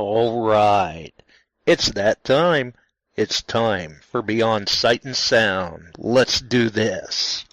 All right. It's that time. It's time for Beyond Sight and Sound. Let's do this.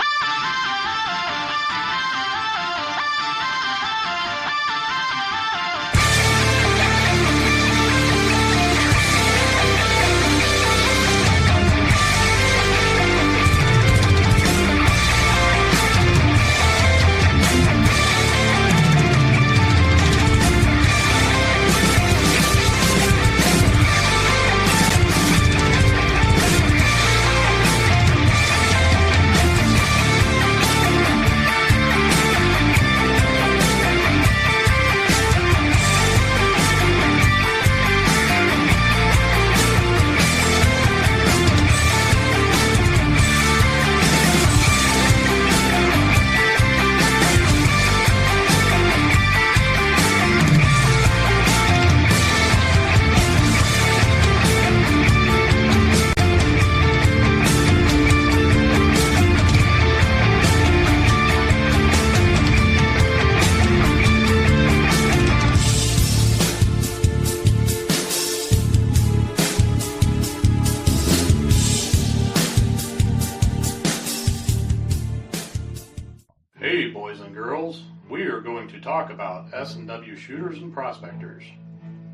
Hey boys and girls, we are going to talk about S&W shooters and prospectors.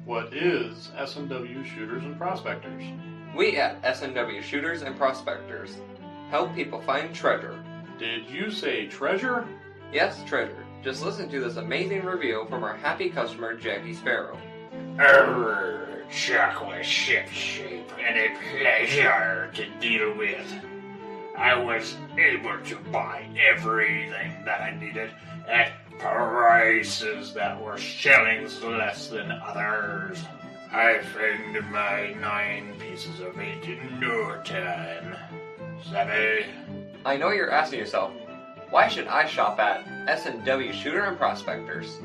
What is S&W shooters and prospectors? We at S&W Shooters and Prospectors help people find treasure. Did you say treasure? Yes, treasure. Just listen to this amazing review from our happy customer, Jackie Sparrow. Chocolate ship shape and a pleasure to deal with. I was able to buy everything that I needed at prices that were shillings less than others. I found my 9 pieces of 8 in no time. Savvy? I know you're asking yourself, why should I shop at S&W Shooter and Prospectors?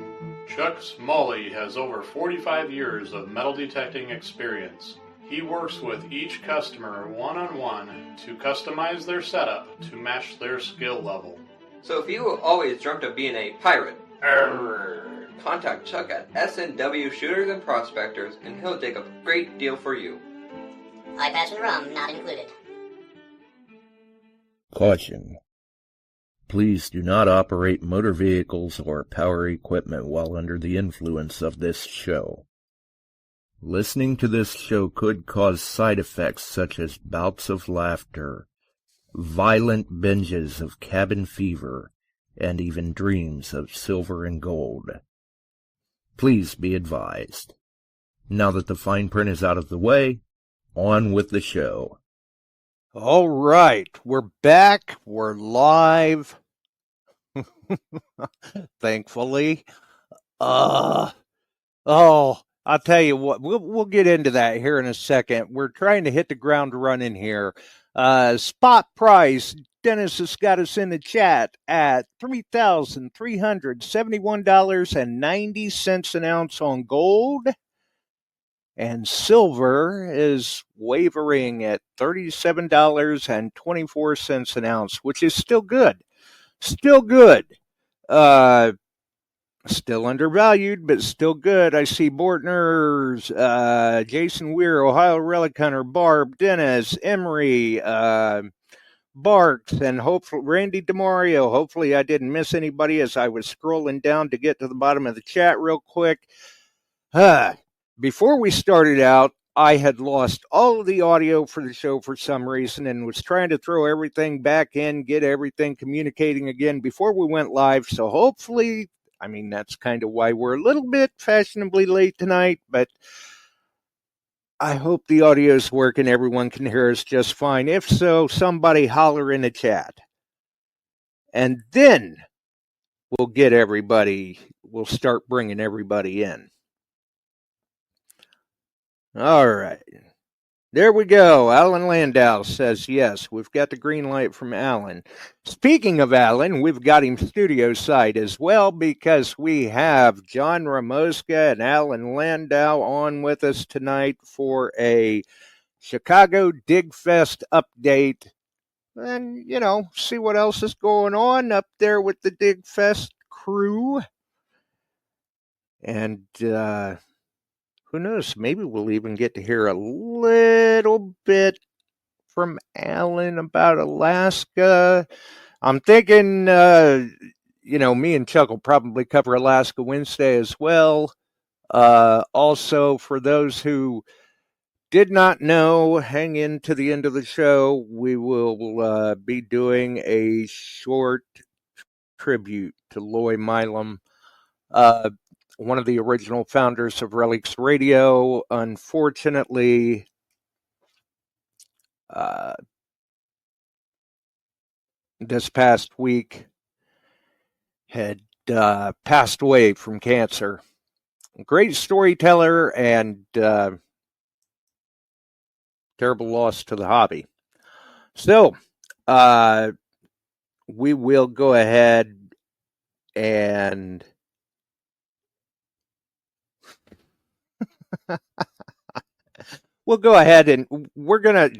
Chuck Smalley has over 45 years of metal detecting experience. He works with each customer one-on-one to customize their setup to match their skill level. So if you always dreamt of being a pirate, contact Chuck at S&W Shooters and Prospectors and he'll dig up a great deal for you. iPads and rum not included. Caution. Please do not operate motor vehicles or power equipment while under the influence of this show. Listening to this show could cause side effects such as bouts of laughter, violent binges of cabin fever, and even dreams of silver and gold. Please be advised. Now that the fine print is out of the way, on with the show. All right, we're back. We're live. Thankfully. I'll tell you what, we'll get into that here in a second. We're trying to hit the ground running here. Spot price, Dennis has got us in the chat at $3,371.90 an ounce on gold. And silver is wavering at $37.24 an ounce, which is still good. Still good. Still undervalued, but still good. I see Bortner's, Jason Weir, Ohio Relic Hunter, Barb, Dennis, Emery, Barks, and hopefully Randy DeMario. Hopefully I didn't miss anybody as I was scrolling down to get to the bottom of the chat real quick. Before we started out, I had lost all of the audio for the show for some reason and was trying to throw everything back in, get everything communicating again before we went live. So hopefully, that's kind of why we're a little bit fashionably late tonight, but I hope the audio is working. Everyone can hear us just fine. If so, somebody holler in the chat. And then we'll start bringing everybody in. All right. There we go. Alan Landau says yes. We've got the green light from Alan. Speaking of Alan, we've got him studio side as well because we have John Ramoska and Alan Landau on with us tonight for a Chicago Dig Fest update. And, see what else is going on up there with the Dig Fest crew. And, who knows? Maybe we'll even get to hear a little bit from Alan about Alaska. I'm thinking, me and Chuck will probably cover Alaska Wednesday as well. Also, for those who did not know, hang in to the end of the show. We will be doing a short tribute to Loy Milam, uh, one of the original founders of Relics Radio. Unfortunately, this past week had passed away from cancer. Great storyteller and terrible loss to the hobby. So, we will go ahead and we're gonna,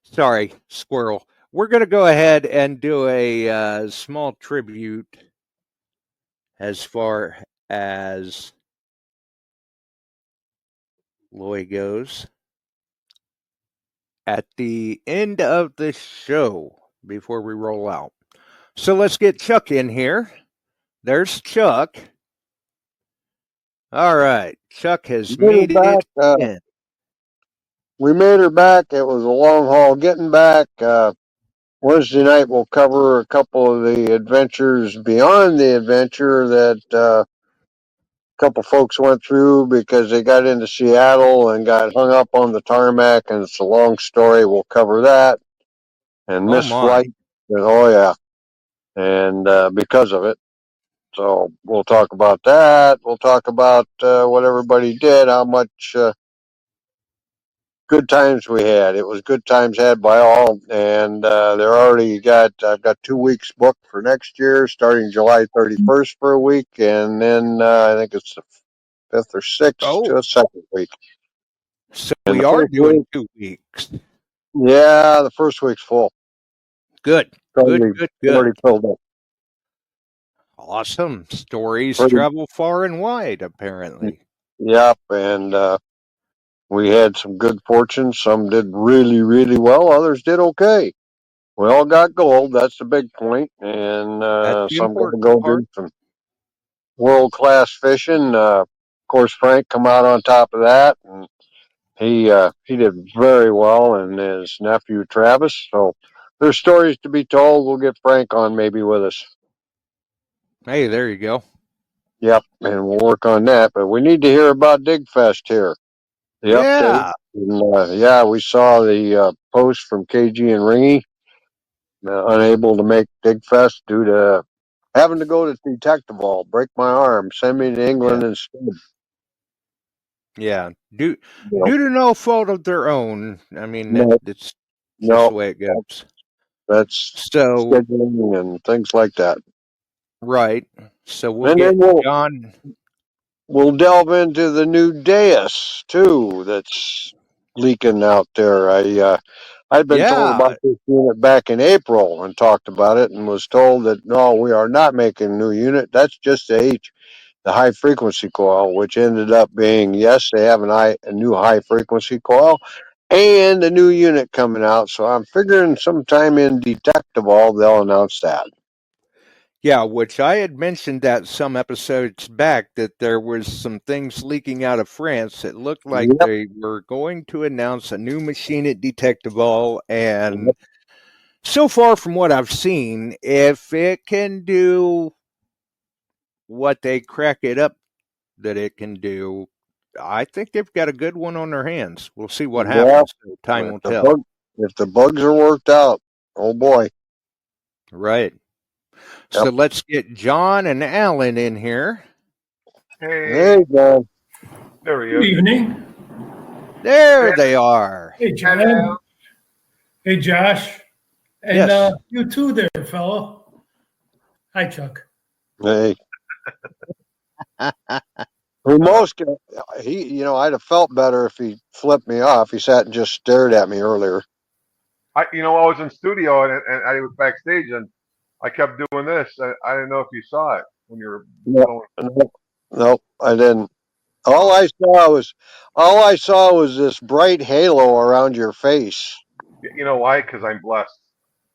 sorry, squirrel. We're gonna go ahead and do a small tribute as far as Loy goes at the end of the show before we roll out. So let's get Chuck in here. There's Chuck. All right, Chuck has made it in. We made her back. It was a long haul getting back. Wednesday night we'll cover a couple of the adventures beyond the adventure that a couple folks went through because they got into Seattle and got hung up on the tarmac, and it's a long story. We'll cover that and Oh missed my. flight. And, oh yeah, and because of it. So we'll talk about that. We'll talk about what everybody did, how much good times we had. It was good times had by all, and I've got 2 weeks booked for next year, starting July 31st for a week, and then I think it's the 5th or 6th to Oh, a second week. so And we the are first doing week, 2 weeks. yeah, the first week's full. Good, Already, good. already filled up. Awesome. Stories Pretty, travel far and wide, apparently. yep, and we had some good fortune. Some did really, really well. Others did okay. We all got gold. That's the big point. And That's the some going to important go part. do some world class fishing. Of course, Frank come out on top of that, and he did very well, and his nephew Travis. So there's stories to be told. We'll get Frank on maybe with us. Hey, there you go. Yep, and we'll work on that. But we need to hear about Dig Fest here. The update. Yeah, And, yeah, we saw the post from KG and Ringy, unable to make Dig Fest due to having to go to Detectival, break my arm, send me to yeah, England instead. yeah. Due You know, due to no fault of their own. I mean, no, it's just no, the way it goes. that's So, scheduling and things like that. right. So we'll And get then we'll John. we'll delve into the new Deus too that's leaking out there. I'd been told Yeah, about this unit back in April and talked about it and was told that no, we are not making a new unit. That's just the high frequency coil, which ended up being yes, they have a new high frequency coil and a new unit coming out. So I'm figuring sometime in Detectival they'll announce that. yeah. Which I had mentioned that some episodes back that there was some things leaking out of France. It looked like Yep. they were going to announce a new machine at Detectival, and Yep. so far from what I've seen, if it can do what they crack it up that it can do, I think they've got a good one on their hands. We'll see what Yep. happens. Time If will the tell. bug, if the bugs are worked out, oh boy. Right. Yep. So let's get John and Alan in here. Hey, Hey, John. there he Good is. evening. There they are. Hey, Hello. John. Hey, Josh. And Yes. you too there, fellow. Hi, Chuck. Hey. Who most I'd have felt better if he flipped me off. He sat and just stared at me earlier. I was in studio and I was backstage and I kept doing this. I didn't know if you saw it when you were No, blowing. no, no, I didn't. All I saw was this bright halo around your face. You know why? Because I'm blessed.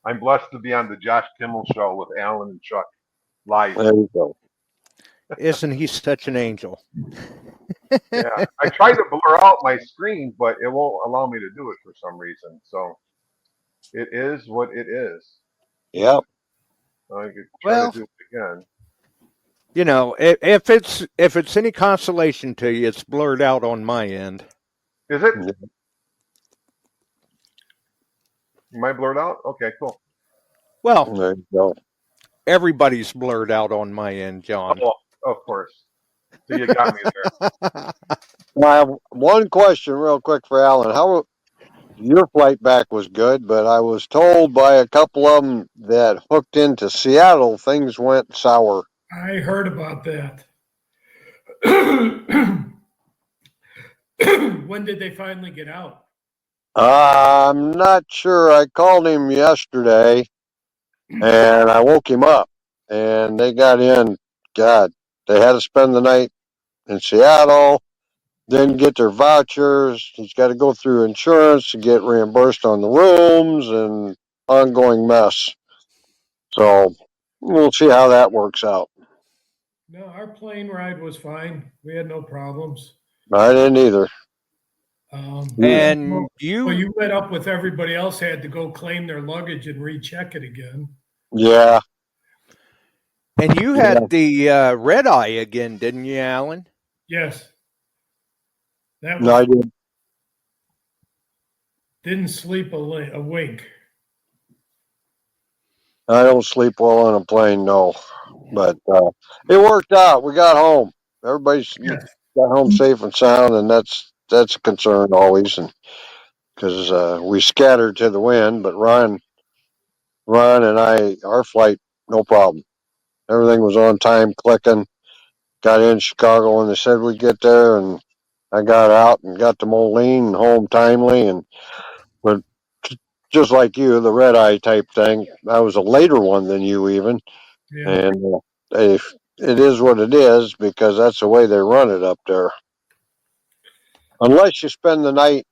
I'm blessed to be on the Josh Kimmel show with Alan and Chuck live. There you go. Isn't he such an angel? Yeah, I tried to blur out my screen, but it won't allow me to do it for some reason. So it is what it is. Yep. I could try to Well, do it again. you know, if it's any consolation to you, it's blurred out on my end. Is it? Am I blurred out? Okay, cool. Well, There you go. everybody's blurred out on my end, John. Oh, of course. So you got me there. I have one question real quick for Alan. How your flight back was good, but I was told by a couple of them that hooked into Seattle, things went sour. I heard about that. When did they finally get out? I'm not sure. I called him yesterday and I woke him up and they got in. God, they had to spend the night in Seattle, then get their vouchers. He's got to go through insurance to get reimbursed on the rooms and ongoing mess. So we'll see how that works out. No, our plane ride was fine. We had no problems. I didn't either. And well, you met up with everybody else, had to go claim their luggage and recheck it again. Yeah. And you had the red eye again, didn't you, Alan? Yes. That was, No, I didn't. Didn't sleep a wink. I don't sleep well on a plane, no. But it worked out. We got home. Everybody's got home safe and sound, and that's a concern always. And because we scattered to the wind, but Ron and I, our flight, no problem. Everything was on time, clicking. Got in Chicago when they said we'd get there, and I got out and got to Moline and home timely. And but just like you, the red eye type thing, I was a later one than you even. Yeah. And it is what it is because that's the way they run it up there. Unless you spend the night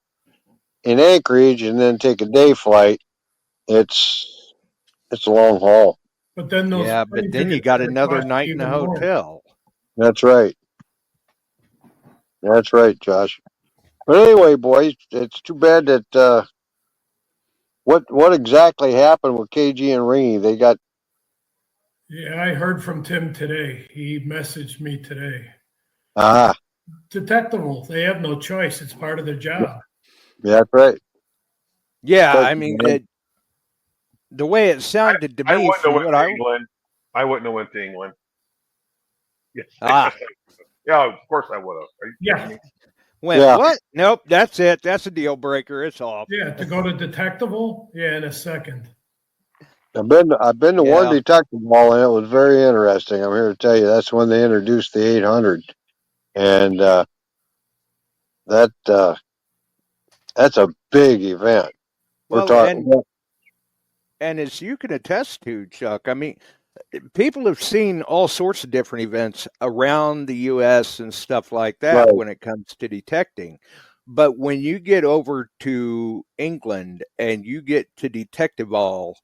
in Anchorage and then take a day flight, it's a long haul. But then those but then you got another night in a hotel. That's right. That's right, Josh. But anyway, boys, it's too bad that what exactly happened with KG and Ringy? They got. Yeah, I heard from Tim today. He messaged me today. Detectable. They have no choice. It's part of their job. Yeah, that's right. Yeah, I mean, the way it sounded to me, I wouldn't have went to England. Yes. Yeah, of course I would have. Yeah. What? Nope, that's it. That's a deal breaker. It's off. Yeah, to go to Detectable? Yeah, in a second. I've been to one Detectable, and it was very interesting. I'm here to tell you that's when they introduced the 800, and that's a big event. We're talking. And as you can attest to, Chuck, I mean, people have seen all sorts of different events around the U.S. and stuff like that when it comes to detecting. But when you get over to England and you get to Detectivall,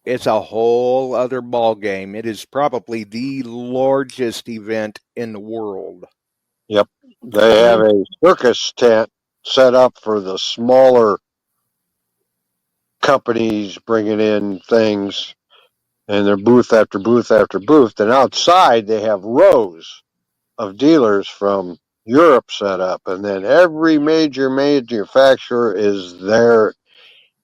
it's a whole other ball game. It is probably the largest event in the world. Yep. They have a circus tent set up for the smaller companies bringing in things, and they're booth after booth after booth. And outside, they have rows of dealers from Europe set up, and then every major manufacturer is there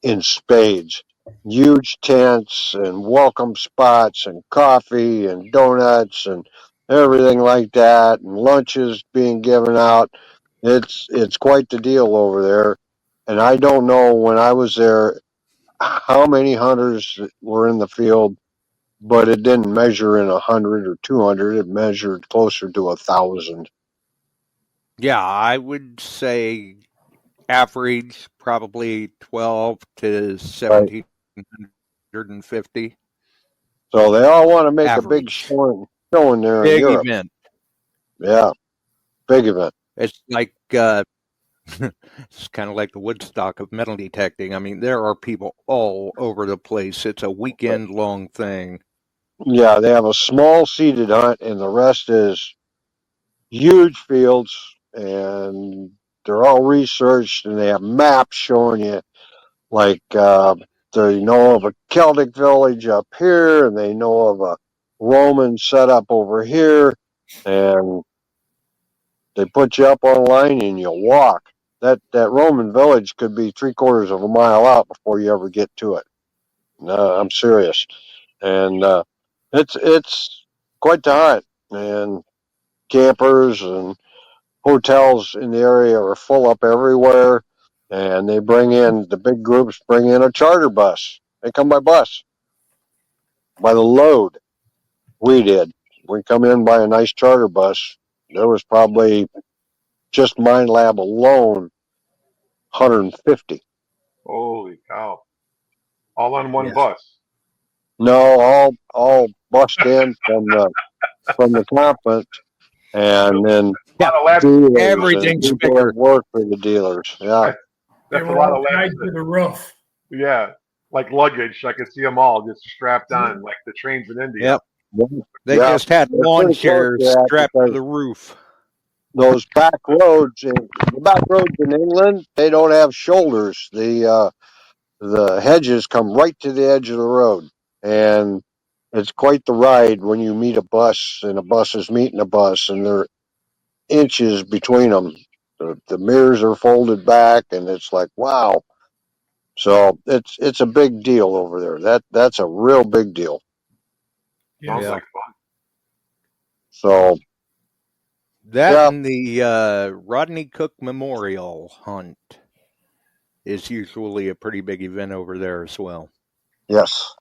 in spades. Huge tents and welcome spots and coffee and donuts and everything like that, and lunches being given out. It's quite the deal over there. And I don't know when I was there how many hunters were in the field, but it didn't measure in 100 or 200. It measured closer to 1,000. Yeah, I would say average probably 12 to 1,750. So they all want to make a big showing there in Big Europe. event. Yeah. Big event. It's like it's kind of like the Woodstock of metal detecting. I mean, there are people all over the place. It's a weekend-long thing. Yeah, they have a small seated hunt, and the rest is huge fields, and they're all researched, and they have maps showing you, like, they know of a Celtic village up here, and they know of a Roman setup over here, and they put you up on a line and you walk. That Roman village could be 3/4 of a mile out before you ever get to it. No, I'm serious, and it's quite the hunt, and campers and hotels in the area are full up everywhere, and they bring in the big groups, bring in a charter bus. They come by bus, by the load. We did. We come in by a nice charter bus. There was probably just Mind Lab alone, 150. Holy cow! All on one Yeah. bus. No, all bussed in from the conference, and then A Yeah. lot of labs. dealers and Everything's people that bigger. work for the dealers. Yeah. They That's a were lot all of labs. tied to the roof. Yeah, like luggage. I could see them all just strapped on, like the trains in India. Yep. They Yeah. just had They're lawn pretty close to chairs that strapped to because the roof. those back roads, the back roads in England, they don't have shoulders. The hedges come right to the edge of the road, and it's quite the ride when you meet a bus and a bus is meeting a bus, and they're inches between them. The mirrors are folded back, and it's like, wow. So it's a big deal over there. That's a real big deal. Yes. Sounds Yeah. like fun. So That yeah, and the Rodney Cook Memorial Hunt is usually a pretty big event over there as well. yes.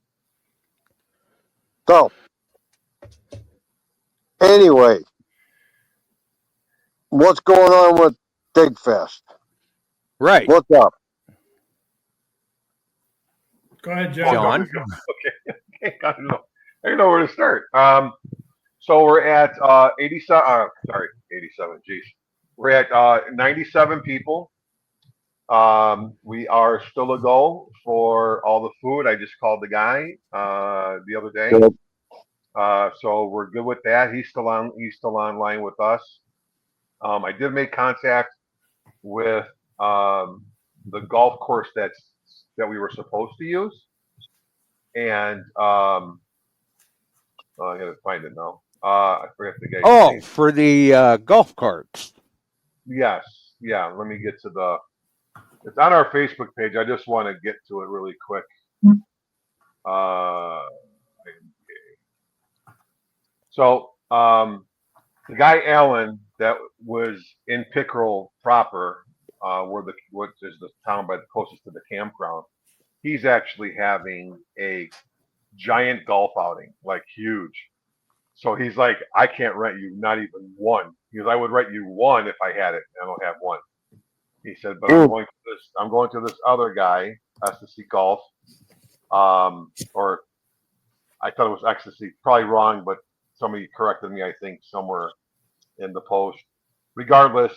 So anyway, what's going on with Big Fest? Right. What's up? Go ahead, Oh, John. John? okay. I don't know where to start. So we're at 87. Sorry, 87. Jeez, we're at 97 people. We are still a go for all the food. I just called the guy the other day. Good. So we're good with that. He's still on. He's still online with us. I did make contact with the golf course that we were supposed to use, and I gotta find it now. I forget the guy's Oh, name. for the golf carts. Yes, yeah. Let me get to the. It's on our Facebook page. I just want to get to it really quick. Uh, so the guy Alan that was in Pickerel proper, what is the town by the closest to the campground. He's actually having a giant golf outing, like huge. So he's like, I can't rent you not even one. He goes, I would rent you one if I had it. I don't have one. He said, but Mm. I'm going to this other guy, Ecstasy Golf. Or I thought it was Ecstasy. Probably wrong, but somebody corrected me, I think, somewhere in the post. Regardless,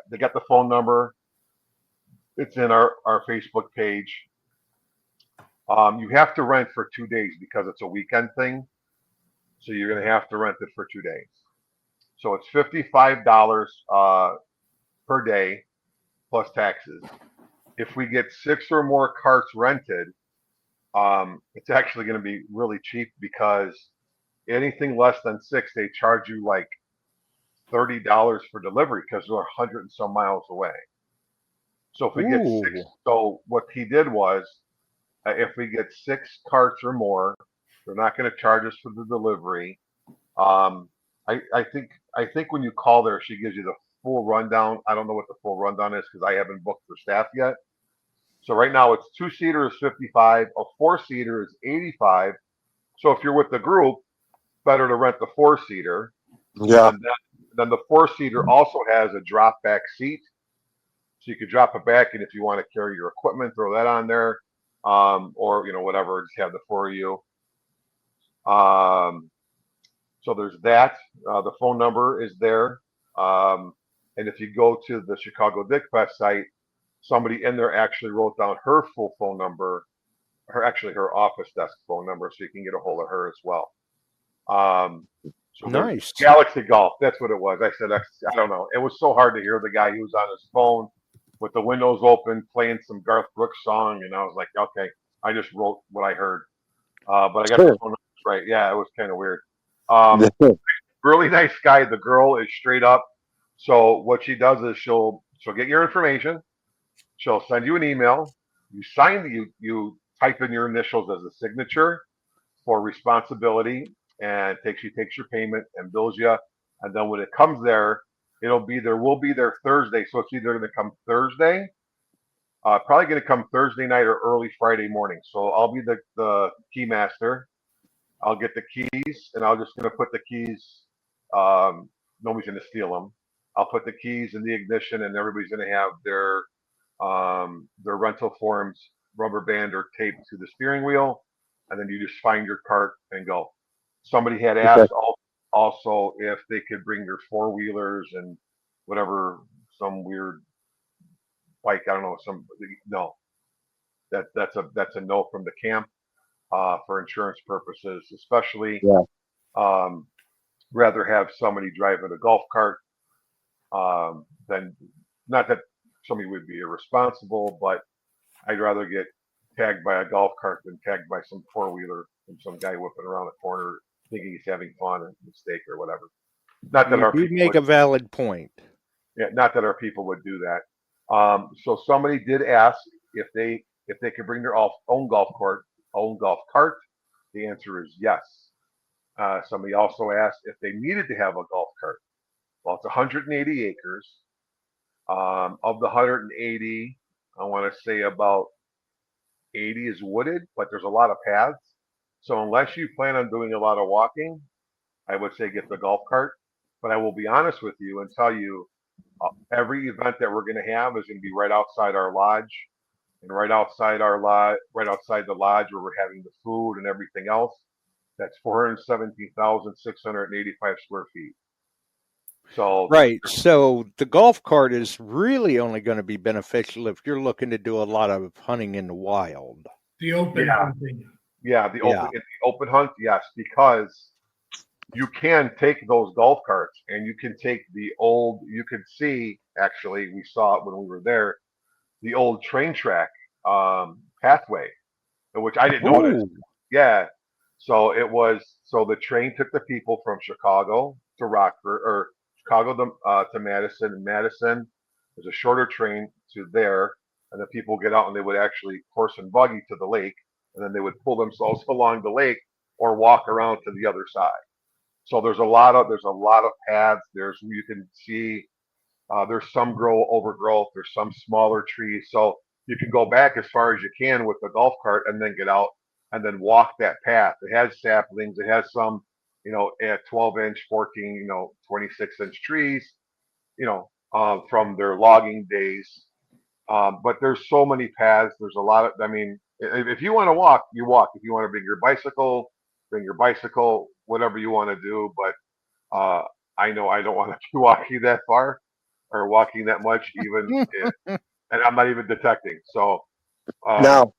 they got the phone number. It's in our Facebook page. You have to rent for 2 days because it's a weekend thing. So you're going to have to rent it for 2 days. So it's $55 per day plus taxes. If we get 6 or more carts rented, it's actually going to be really cheap because anything less than 6, they charge you like $30 for delivery because they're 100 and some miles away. So if we get 6, Ooh. so what he did was, if we get 6 carts or more, they're not going to charge us for the delivery. I think when you call there, she gives you the full rundown. I don't know what the full rundown is because I haven't booked for staff yet. So right now it's 2-seater is 55, a 4-seater is 85. So if you're with the group, better to rent the 4-seater. Yeah. And then the 4-seater also has a drop back seat. So you could drop it back, and if you want to carry your equipment, throw that on there. Or whatever, just have the 4 of you. So there's that. The phone number is there. And if you go to the Chicago Dick Fest site, somebody in there actually wrote down her full phone number, her office desk phone number, so you can get a hold of her as well. So there's Nice. Galaxy Golf. That's what it was. I said, I don't know. It was so hard to hear the guy who was on his phone with the windows open playing some Garth Brooks song, and I was like, okay, I just wrote what I heard. But I got the phone numbers right. Yeah, it was kind of weird. Really nice guy. The girl is straight up. So what she does is she'll get your information. She'll send you an email. You you type in your initials as a signature for responsibility, and she takes your payment and bills you. And then when it comes there, will be there Thursday. So it's either going to come Thursday, probably going to come Thursday night or early Friday morning. So I'll be the key master. I'll get the keys, and I'm just going to put the keys. Nobody's going to steal them. I'll put the keys in the ignition, and everybody's going to have their rental forms rubber band or taped to the steering wheel, and then you just find your cart and go. Somebody had asked also if they could bring their four-wheelers and whatever, some weird bike. I don't know. No, that's a no from the camp for insurance purposes, especially. Rather have somebody driving a golf cart than, not that somebody would be irresponsible, but I'd rather get tagged by a golf cart than tagged by some four-wheeler and some guy whipping around the corner thinking he's having fun and mistake or whatever. Not that you make a valid point. Yeah, not that our people would do that. So somebody did ask if they could bring their own golf cart. The answer is yes. Somebody also asked if they needed to have a golf cart. Well, it's 180 acres. Of the 180, I want to say about 80 is wooded, but there's a lot of paths. So unless you plan on doing a lot of walking, I would say get the golf cart. But I will be honest with you and tell you, every event that we're going to have is going to be right outside our lodge, and right outside the lodge where we're having the food and everything else. That's 417,685 square feet. So right. So the golf cart is really only going to be beneficial if you're looking to do a lot of hunting in the wild. The open hunting. Yeah, the open hunt, yes, because you can take those golf carts and you can take you could see, actually, we saw it when we were there, the old train track pathway, which I didn't notice. Yeah. So the train took the people from Chicago to Rockford, or Chicago to Madison, and Madison there's a shorter train to there, and the people get out and they would actually horse and buggy to the lake, and then they would pull themselves along the lake or walk around to the other side. So there's a lot of paths. You can see there's some overgrowth. There's some smaller trees. So you can go back as far as you can with the golf cart and then get out and then walk that path. It has saplings. It has some, at 12-inch, 14, 26-inch trees, from their logging days. But there's so many paths. There's a lot of, if you want to walk, you walk. If you want to bring your bicycle, whatever you want to do. But I know I don't want to be walking that far or walking that much, and I'm not even detecting. So now,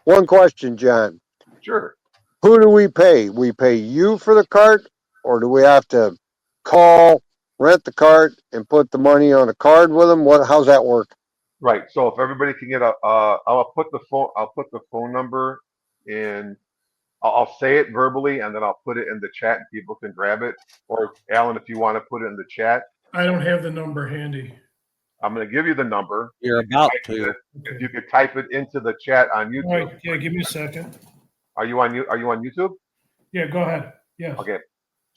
one question, John. Sure. Who do we pay? We pay you for the cart, or do we have to call, rent the cart, and put the money on a card with them? How's that work? Right. So if everybody can get I'll put the phone number in. I'll say it verbally, and then I'll put it in the chat, and people can grab it. Or Alan, if you want to put it in the chat. I don't have the number handy. I'm going to give you the number. You're about to. If you could type it into the chat on YouTube. Right. Yeah, give me a second. Are you on YouTube? Yeah, go ahead. Yeah. Okay.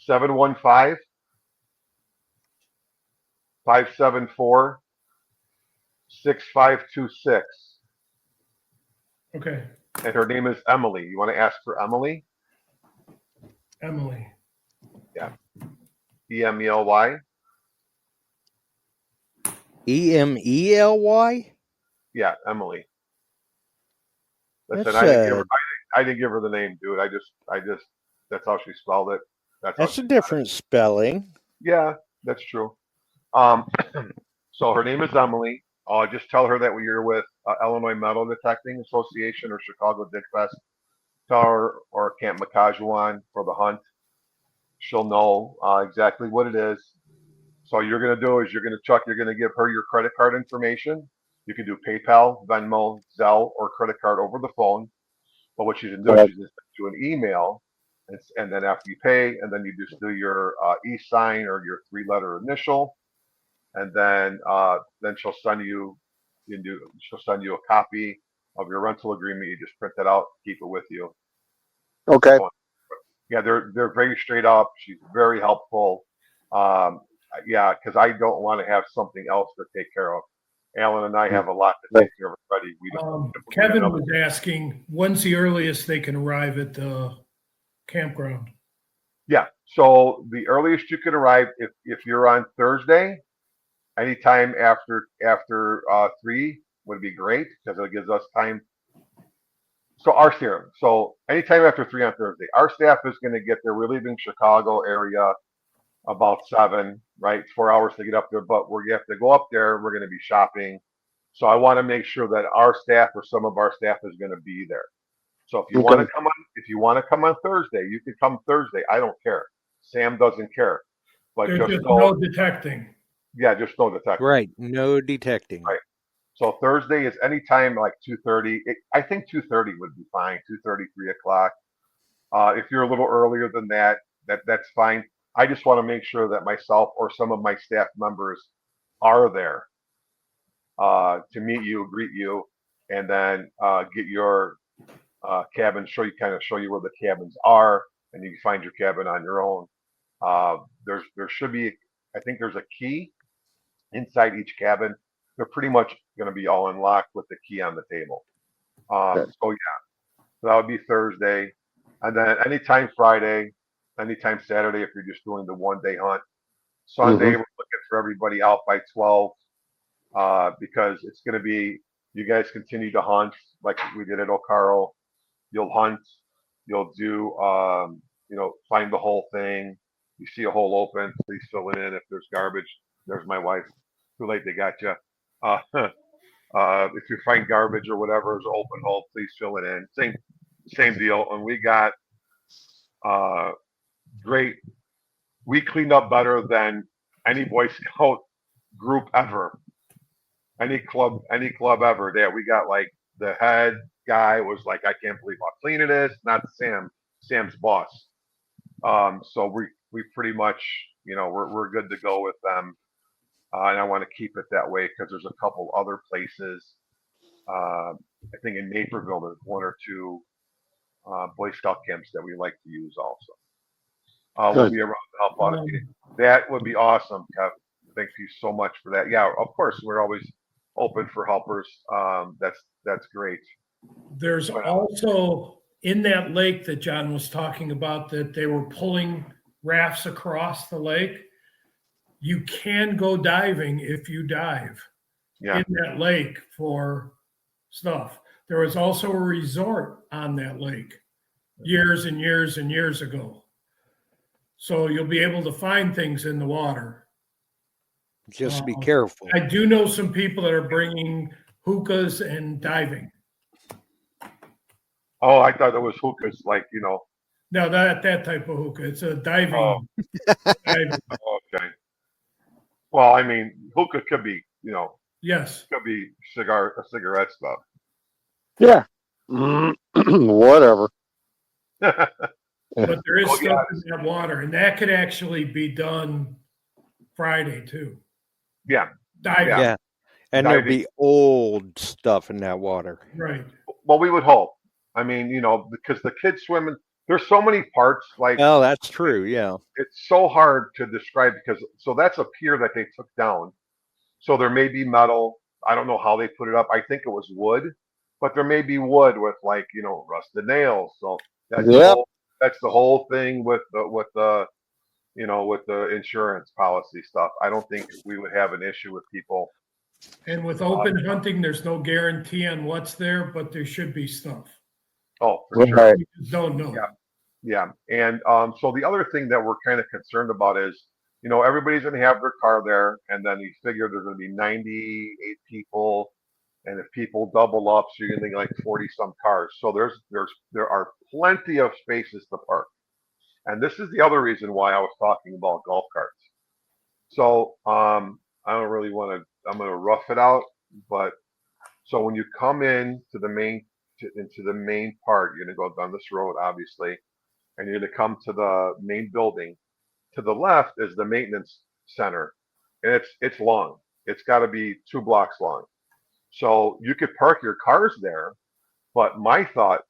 715 574 6526. Okay. And her name is Emily. You want to ask for Emily? Emily. Yeah. Emely. Emely? Yeah, Emily. Listen, That's I didn't give her the name, dude. I just that's how she spelled it. That's a different spelling. Yeah, that's true. So her name is Emily. Just tell her that you're with Illinois Metal Detecting Association or Chicago Dig Fest. Tell her or Camp Makajuan for the hunt. She'll know exactly what it is. So you're going to do is you're going to give her your credit card information. You can do PayPal, Venmo, Zelle, or credit card over the phone. But what she's going to do is she's going to send you an email, and then after you pay, and then you just do your e-sign or your three-letter initial, and then she'll send you she'll send you a copy of your rental agreement. You just print that out, keep it with you. Okay. Yeah, they're very straight up. She's very helpful. Um, yeah, because I don't want to have something else to take care of. Alan and I have a lot to take care of already. Kevin was asking, when's the earliest they can arrive at the campground? Yeah, so the earliest you can arrive if you're on Thursday, anytime after 3 would be great because it gives us time. So so anytime after 3 on Thursday, our staff is going to get there. We're leaving Chicago area about 7, right? 4 hours to get up there, but we have to go up there. We're going to be shopping. So I want to make sure that our staff or some of our staff is going to be there. So if you want to come on Thursday, you can come Thursday. I don't care. Sam doesn't care. But There's just no detecting. Yeah, just no detecting. Right, no detecting. Right. So Thursday is anytime like 2:30. I think 2:30 would be fine. 2:30, 3 o'clock. If you're a little earlier than that, that's fine. I just want to make sure that myself or some of my staff members are there to meet you, greet you, and then get your cabin, show you where the cabins are, and you can find your cabin on your own. There should be, I think there's a key inside each cabin. They're pretty much going to be all unlocked with the key on the table. So yeah, so that would be Thursday, and then anytime Friday, anytime Saturday if you're just doing the 1 day hunt. Sunday we're looking for everybody out by 12 because it's going to be you guys continue to hunt like we did at Ocaro. You'll hunt, you'll do find the whole thing. You see a hole open, please fill it in. If there's garbage, there's my wife. Too late, they got you. If you find garbage or whatever is an open hole, please fill it in. Same deal. And we got great. We cleaned up better than any Boy Scout group ever, any club ever. There, we got like the head guy was like, I can't believe how clean it is. Not Sam's boss. So we pretty much, we're good to go with them. And I want to keep it that way because there's a couple other places. I think in Naperville, there's 1 or 2 Boy Scout camps that we like to use also. We'll be around to help out. That would be awesome, Kev. Thank you so much for that. Yeah, of course, we're always open for helpers. That's great. There's also in that lake that John was talking about that they were pulling rafts across the lake. You can go diving if you dive in that lake for stuff. There was also a resort on that lake years and years and years ago. So you'll be able to find things in the water. Just be careful. I do know some people that are bringing hookahs and diving. Oh, I thought it was hookahs, like, No, that type of hookah. It's a diving. Oh. diving. Okay. Well, I mean, hookah could be, yes, could be cigarette stuff. Yeah. Whatever. But there is stuff in that water, and that could actually be done Friday too. Yeah. Diving. Yeah. And there'll be old stuff in that water. Right. Well, we would hope. I mean, because the kids swimming, there's so many parts. Like, oh, that's true. Yeah. It's so hard to describe so that's a pier that they took down. So there may be metal. I don't know how they put it up. I think it was wood, but there may be wood with like, rusted nails. So that's the whole thing with the insurance policy stuff. I don't think we would have an issue with people. And with open hunting, there's no guarantee on what's there, but there should be stuff. Oh, for sure. We just don't know. Yeah. And so the other thing that we're kind of concerned about is, everybody's going to have their car there, and then you figure there's going to be 98 people, and if people double up, so you're going to think like 40 some cars. So there are plenty of spaces to park, and this is the other reason why I was talking about golf carts. So I don't really want to. I'm going to rough it out, but so when you come in to into the main part, you're going to go down this road, obviously, and you're going to come to the main building. To the left is the maintenance center, and it's long. It's got to be 2 blocks long. So you could park your cars there, but my thought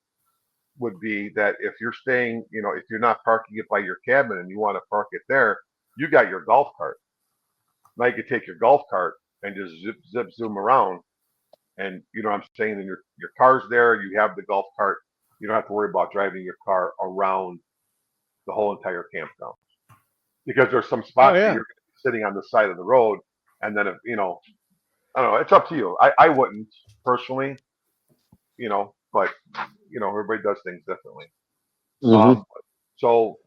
would be that if you're staying, if you're not parking it by your cabin and you want to park it there, you got your golf cart. Now you could take your golf cart and just zip, zoom around, and you know what I'm saying. And your car's there. You have the golf cart. You don't have to worry about driving your car around the whole entire campground, because there's some spots that you're going to be sitting on the side of the road, and then if I don't know. It's up to you. I wouldn't personally, but everybody does things differently. Mm-hmm. So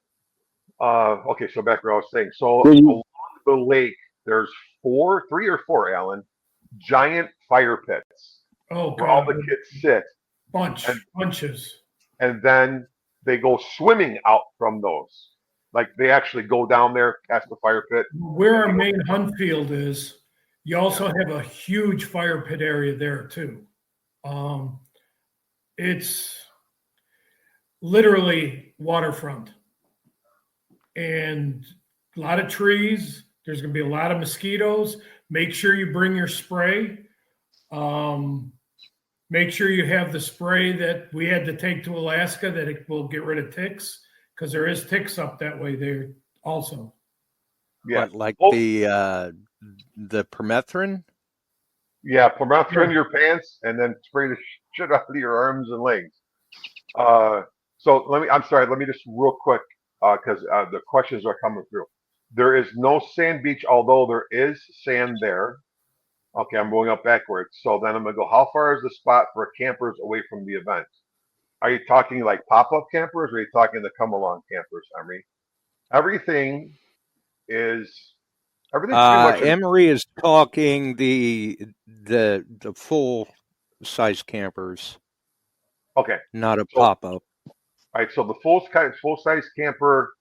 okay. So back where I was saying. So Mhm. along the lake, there's 3 or 4, Alan, giant fire pits Oh, where all God. the kids sit, Bunches. and then they go swimming out from those. Like they actually go down there past the fire pit. Where our main hunt field is, you also have a huge fire pit area there too. It's literally waterfront and a lot of trees. There's going to be a lot of mosquitoes. Make sure you bring your spray. Make sure you have the spray that we had to take to Alaska that it will get rid of ticks, because there is ticks up that way there also. Yeah, what, like the permethrin? Yeah, permethrin in your pants, and then spray the shit out of your arms and legs. So I'm sorry. Let me just real quick, because the questions are coming through. There is no sand beach, although there is sand there. Okay, I'm going up backwards. So then I'm going to go, how far is the spot for campers away from the event? Are you talking like pop-up campers, or are you talking the come-along campers, Emery? Everything pretty much. Emery is talking the full-size campers. Okay. Not a pop-up. All right, so the full-size camper,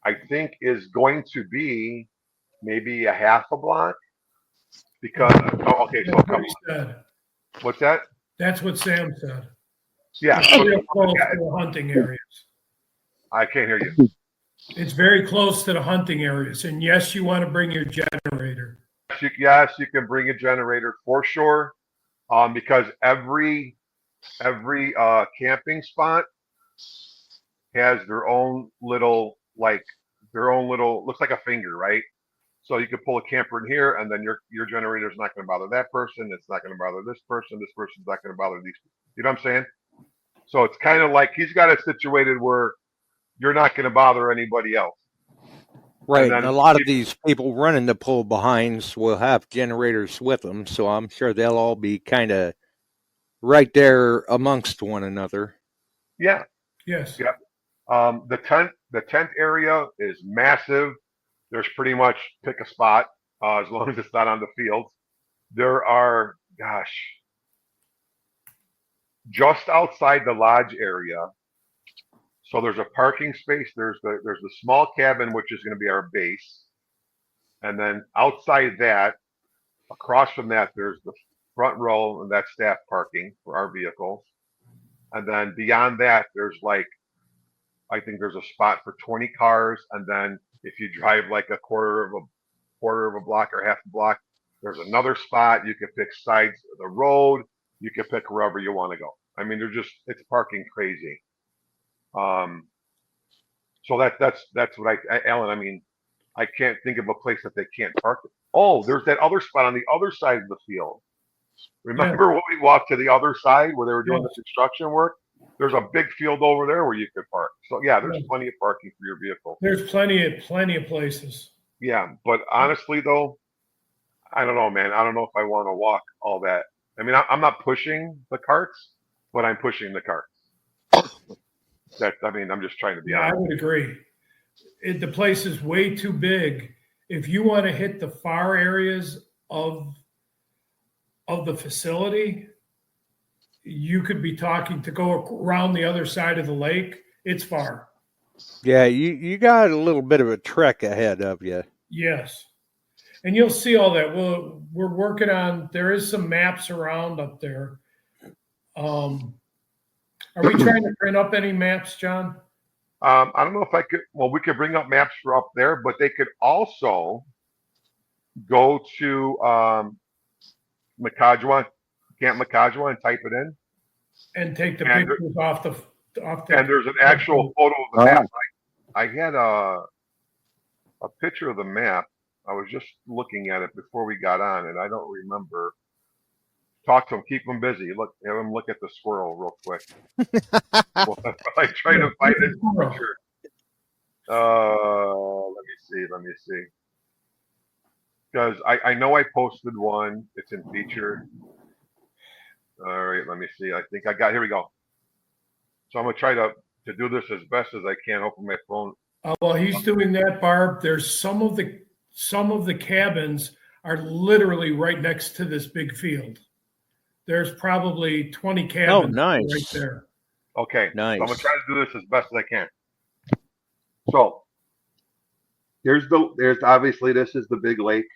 I think, is going to be maybe a half a block. Because okay, so come on. What's that? That's what Sam said. Yeah, it's real close to the hunting areas. I can't hear you. It's very close to the hunting areas, and yes, you want to bring your generator. Yes, you can bring a generator for sure, because every camping spot has their own little looks like a finger, right? So you could pull a camper in here, and then your generator is not going to bother that person. It's not going to bother this person. This person's not going to bother these people. You know what I'm saying? So it's kind of like he's got it situated where you're not going to bother anybody else. Right, and a lot of these people running the pull behinds will have generators with them, so I'm sure they'll all be kind of right there amongst one another. Yeah. Yes. Yeah. The tent area is massive. There's pretty much pick a spot, as long as it's not on the field. There are, just outside the lodge area. So there's a parking space. There's the small cabin, which is going to be our base, and then outside that, across from that, there's the front row, and that's staff parking for our vehicles. And then beyond that, I think there's a spot for 20 cars, and then if you drive like a quarter of a block or half a block, there's another spot. You can pick sides of the road. You can pick wherever you want to go. I mean, it's parking crazy. So that's what Alan, I mean, I can't think of a place that they can't park it. Oh, there's that other spot on the other side of the field. Remember when we walked to the other side where they were doing the construction work? There's a big field over there where you could park. So yeah, there's plenty of parking for your vehicle. There's plenty of places. Yeah, but honestly though, I don't know, man. I don't know if I want to walk all that. I mean, I'm not pushing the carts, but I'm pushing the carts. I'm just trying to be honest. I would agree. The place is way too big. If you want to hit the far areas of the facility, you could be talking to go around the other side of the lake. It's far. Yeah, you got a little bit of a trek ahead of you. Yes. And you'll see all that. We're working on, there is some maps around up there. Are we trying to print up any maps, John? I don't know if I could. Well, we could bring up maps for up there, but they could also go to Macajua, Camp Macajua, and type it in. And take the And pictures off the. And there's an actual photo of the map. I had a picture of the map. I was just looking at it before we got on, and I don't remember. Talk to them, keep them busy. Have them look at the squirrel real quick. I try to find this picture. Let me see. Because I know I posted one. It's in featured. All right, let me see. I think I got. Here we go. So I'm gonna try to do this as best as I can. Open my phone. While he's doing that, Barb, there's some of the cabins are literally right next to this big field. There's probably 20 cabins right there. Okay, nice. So I'm gonna try to do this as best as I can. So there's obviously this is the big lake.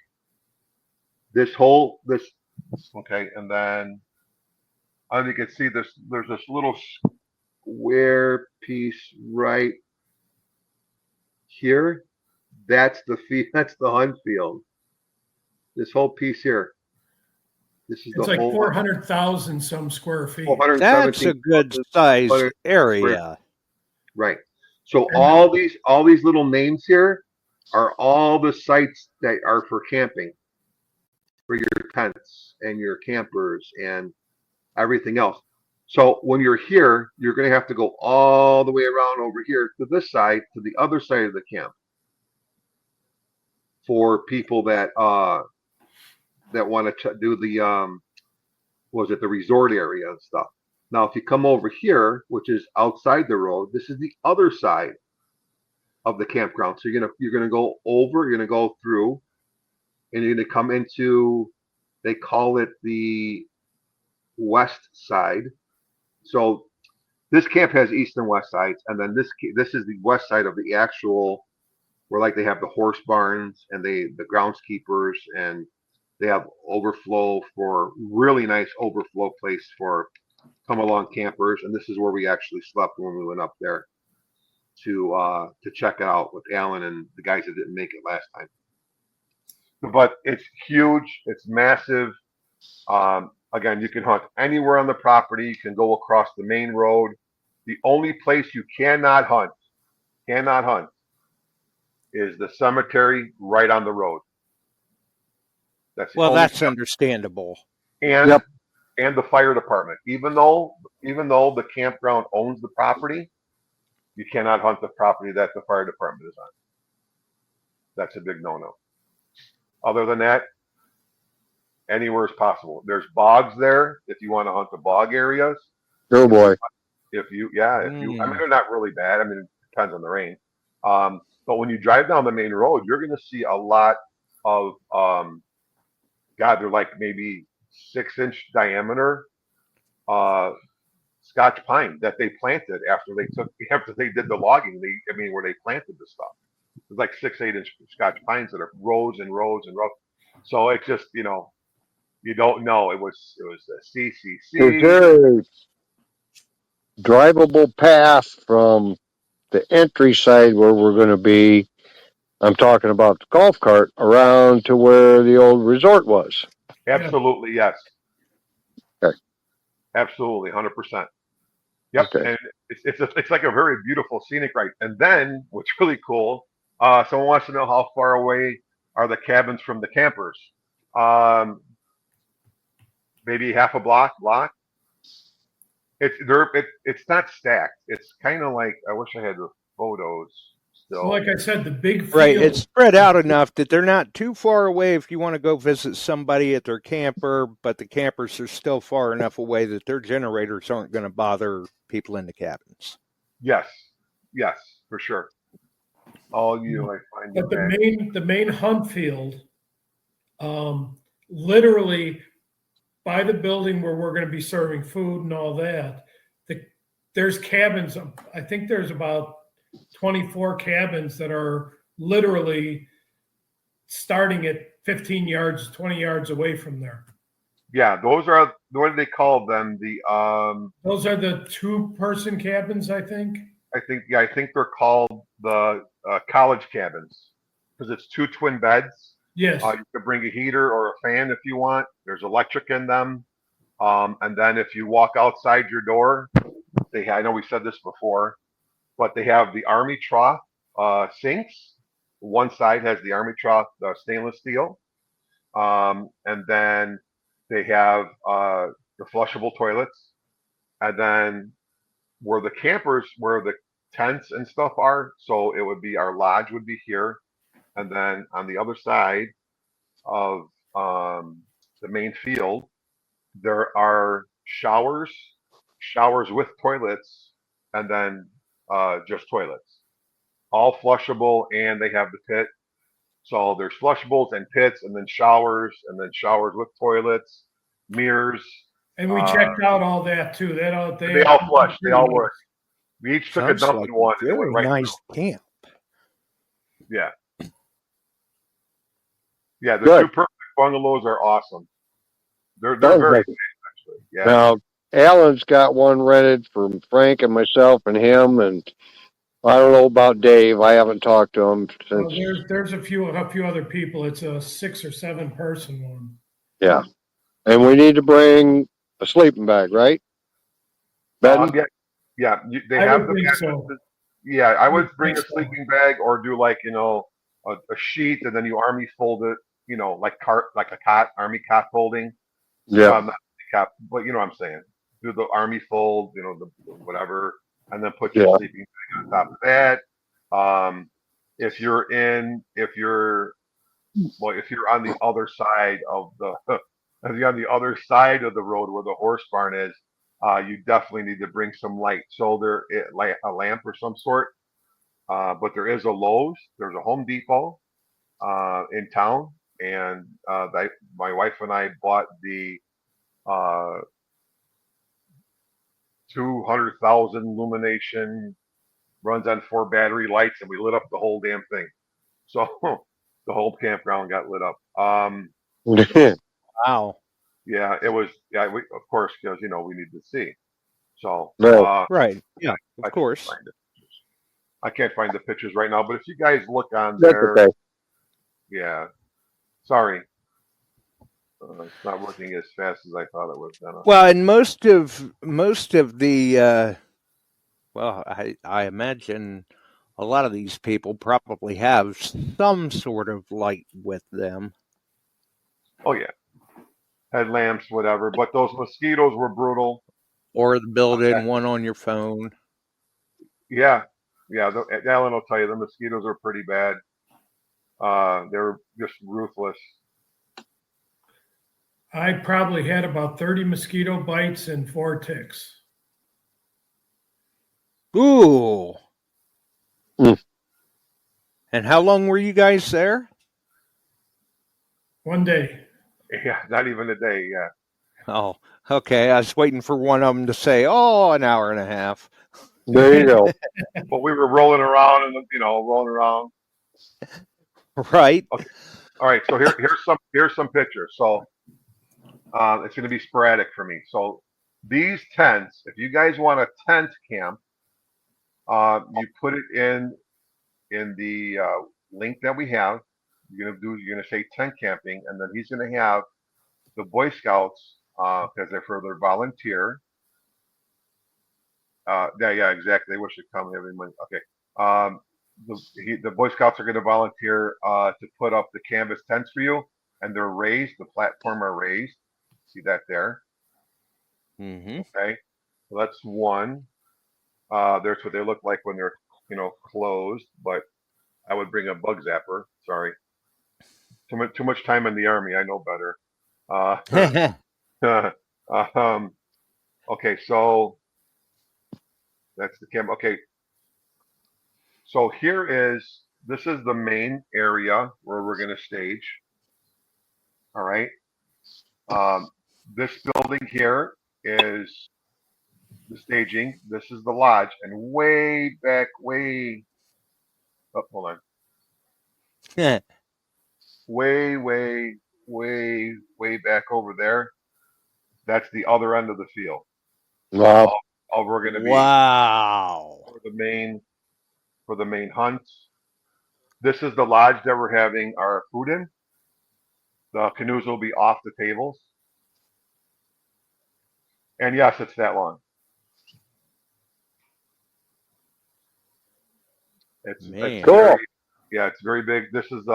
Okay, and then you can see there's this little square piece right here. That's the hunt field. This whole piece here. This is it's like 400,000 some square feet. That's a good size area. Right. So all these little names here are all the sites that are for camping, for your tents and your campers and everything else. So when you're here, you're going to have to go all the way around over here to this side, to the other side of the camp, for people that want to do the the resort area and stuff. Now, if you come over here, which is outside the road, this is the other side of the campground. So you're gonna go over, you're gonna go through, and you're gonna come into, they call it the west side. So this camp has east and west sides, and then this is the west side of the actual, where like they have the horse barns and the groundskeepers, and they have overflow, for really nice overflow place for come along campers. And this is where we actually slept when we went up there to check it out with Alan and the guys that didn't make it last time. But it's huge, it's massive. Again, you can hunt anywhere on the property. You can go across the main road. The only place you cannot hunt, is the cemetery right on the road. That's understandable. And and the fire department. Even though the campground owns the property, you cannot hunt the property that the fire department is on. That's a big no-no. Other than that, anywhere is possible. There's bogs there if you want to hunt the bog areas. Oh boy. I mean, they're not really bad. I mean, it depends on the rain. But when you drive down the main road, you're going to see a lot of, they're like maybe 6-inch diameter Scotch pine that they planted after they did the logging. Where they planted the stuff. It's like 6-8-inch Scotch pines that are rows and rows and rows. So it's just, you don't know. It was the CCC. Is there a drivable path from the entry side where we're going to be? I'm talking about the golf cart around to where the old resort was. Absolutely, yes. Okay. Absolutely, 100%. Yep. Okay. And it's like a very beautiful scenic ride. And then what's really cool, someone wants to know how far away are the cabins from the campers. Maybe half a block. It's not stacked. It's kind of like, I wish I had the photos still. So like I said, the big field. Right, it's spread out enough that they're not too far away if you want to go visit somebody at their camper, but the campers are still far enough away that their generators aren't going to bother people in the cabins. Yes, for sure. All you, I find But it the main hunt field, literally by the building where we're going to be serving food and all that, there's cabins. I think there's about 24 cabins that are literally starting at 15 yards, 20 yards away from there. Yeah, those are, what do they call them? Those are the 2-person cabins, I think. I think they're called the college cabins because it's 2 twin beds. Yes. You can bring a heater or a fan if you want. There's electric in them. And then if you walk outside your door, I know we said this before, but they have the Army trough sinks. One side has the Army trough stainless steel. And then they have the flushable toilets. And then where the tents and stuff are, so it would be our lodge would be here. And then on the other side of the main field, there are showers with toilets, and then just toilets, all flushable, and they have the pit. So there's flushables and pits, and then showers with toilets, mirrors. And we checked out all that too. They all flush. They all work. We each took Sounds a dump like in one. a very nice camp. Yeah. Yeah, the Good. 2 perfect bungalows are awesome. They're Sounds very like- nice, actually. Yeah. Now, Alan's got one rented from Frank and myself and him, and I don't know about Dave. I haven't talked to him Well, since. there's a few other people. It's a 6 or 7 person one. Yeah, and we need to bring a sleeping bag, right? Ben? Yeah. They I have would the think so. mattresses. Yeah, I would bring a think so. sleeping bag or do like, a sheet, and then you army fold it, like a cot, army cot folding. Yeah. Not cot, but you know what I'm saying. Do the army fold, the whatever, and then put your Yeah. sleeping bag on top of that. If you're on the other side of if you're on the other side of the road where the horse barn is, you definitely need to bring some light. So like a lamp or some sort. But there is a Lowe's, there's a Home Depot in town, and my wife and I bought the 200,000 illumination, runs on 4 battery lights, and we lit up the whole damn thing. So the whole campground got lit up. Wow. Yeah, it was. Yeah, of course, because we need to see. So Right. Right. Yeah, I of course. I can't find the pictures right now, but if you guys look on That's there, okay. yeah. Sorry, it's not working as fast as I thought it was gonna. Well, and most of the well, I imagine a lot of these people probably have some sort of light with them. Oh yeah, headlamps, whatever. But those mosquitoes were brutal. Or the built-in one on your phone. Yeah. Alan will tell you the mosquitoes are pretty bad. They're just ruthless. I probably had about 30 mosquito bites and 4 ticks. Ooh. Mm. And how long were you guys there? One day. Yeah, not even a day. Yeah. Oh, okay. I was waiting for one of them to say, "Oh, an hour and a half." There you go. But we were rolling around and rolling around. Right. Okay. All right. So here's some pictures. So it's going to be sporadic for me. So these tents, if you guys want a tent camp, you put it in the link that we have. You're gonna say tent camping, and then he's gonna have the Boy Scouts because they're for their volunteer. Yeah, exactly. They wish to come every month. Okay. The Boy Scouts are going to volunteer to put up the canvas tents for you, and they're raised. The platform are raised. See that there? Mm-hmm. Okay. So that's one. There's what they look like when they're closed. But I would bring a bug zapper. Sorry. Too much time in the army. I know better. Okay, so that's the camera. Okay, so here is this is the main area where we're going to stage. All right. This building here is the staging. This is the lodge, and way back, hold on, way back over there. That's the other end of the field. Wow. All we're going to be Wow. for the main hunts. This is the lodge that we're having our food in. The canoes will be off the tables. And yes, it's that long. It's Man. Cool. very, yeah, it's very big. This is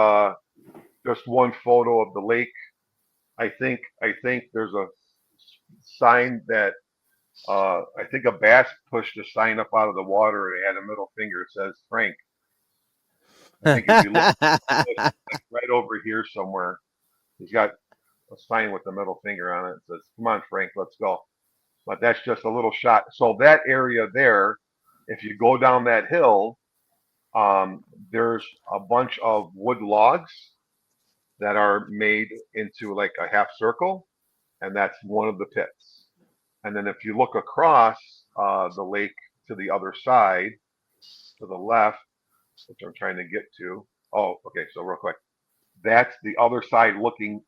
just one photo of the lake. I think there's a sign that I think a bass pushed a sign up out of the water. It had a middle finger. It says Frank. I think if you look right over here somewhere, he's got a sign with the middle finger on it. It says, "Come on, Frank, let's go." But that's just a little shot. So that area there, if you go down that hill, there's a bunch of wood logs that are made into like a half circle, and that's one of the pits. And then if you look across the lake to the other side, to the left, which I'm trying to get to. Oh, okay. So real quick, that's the other side looking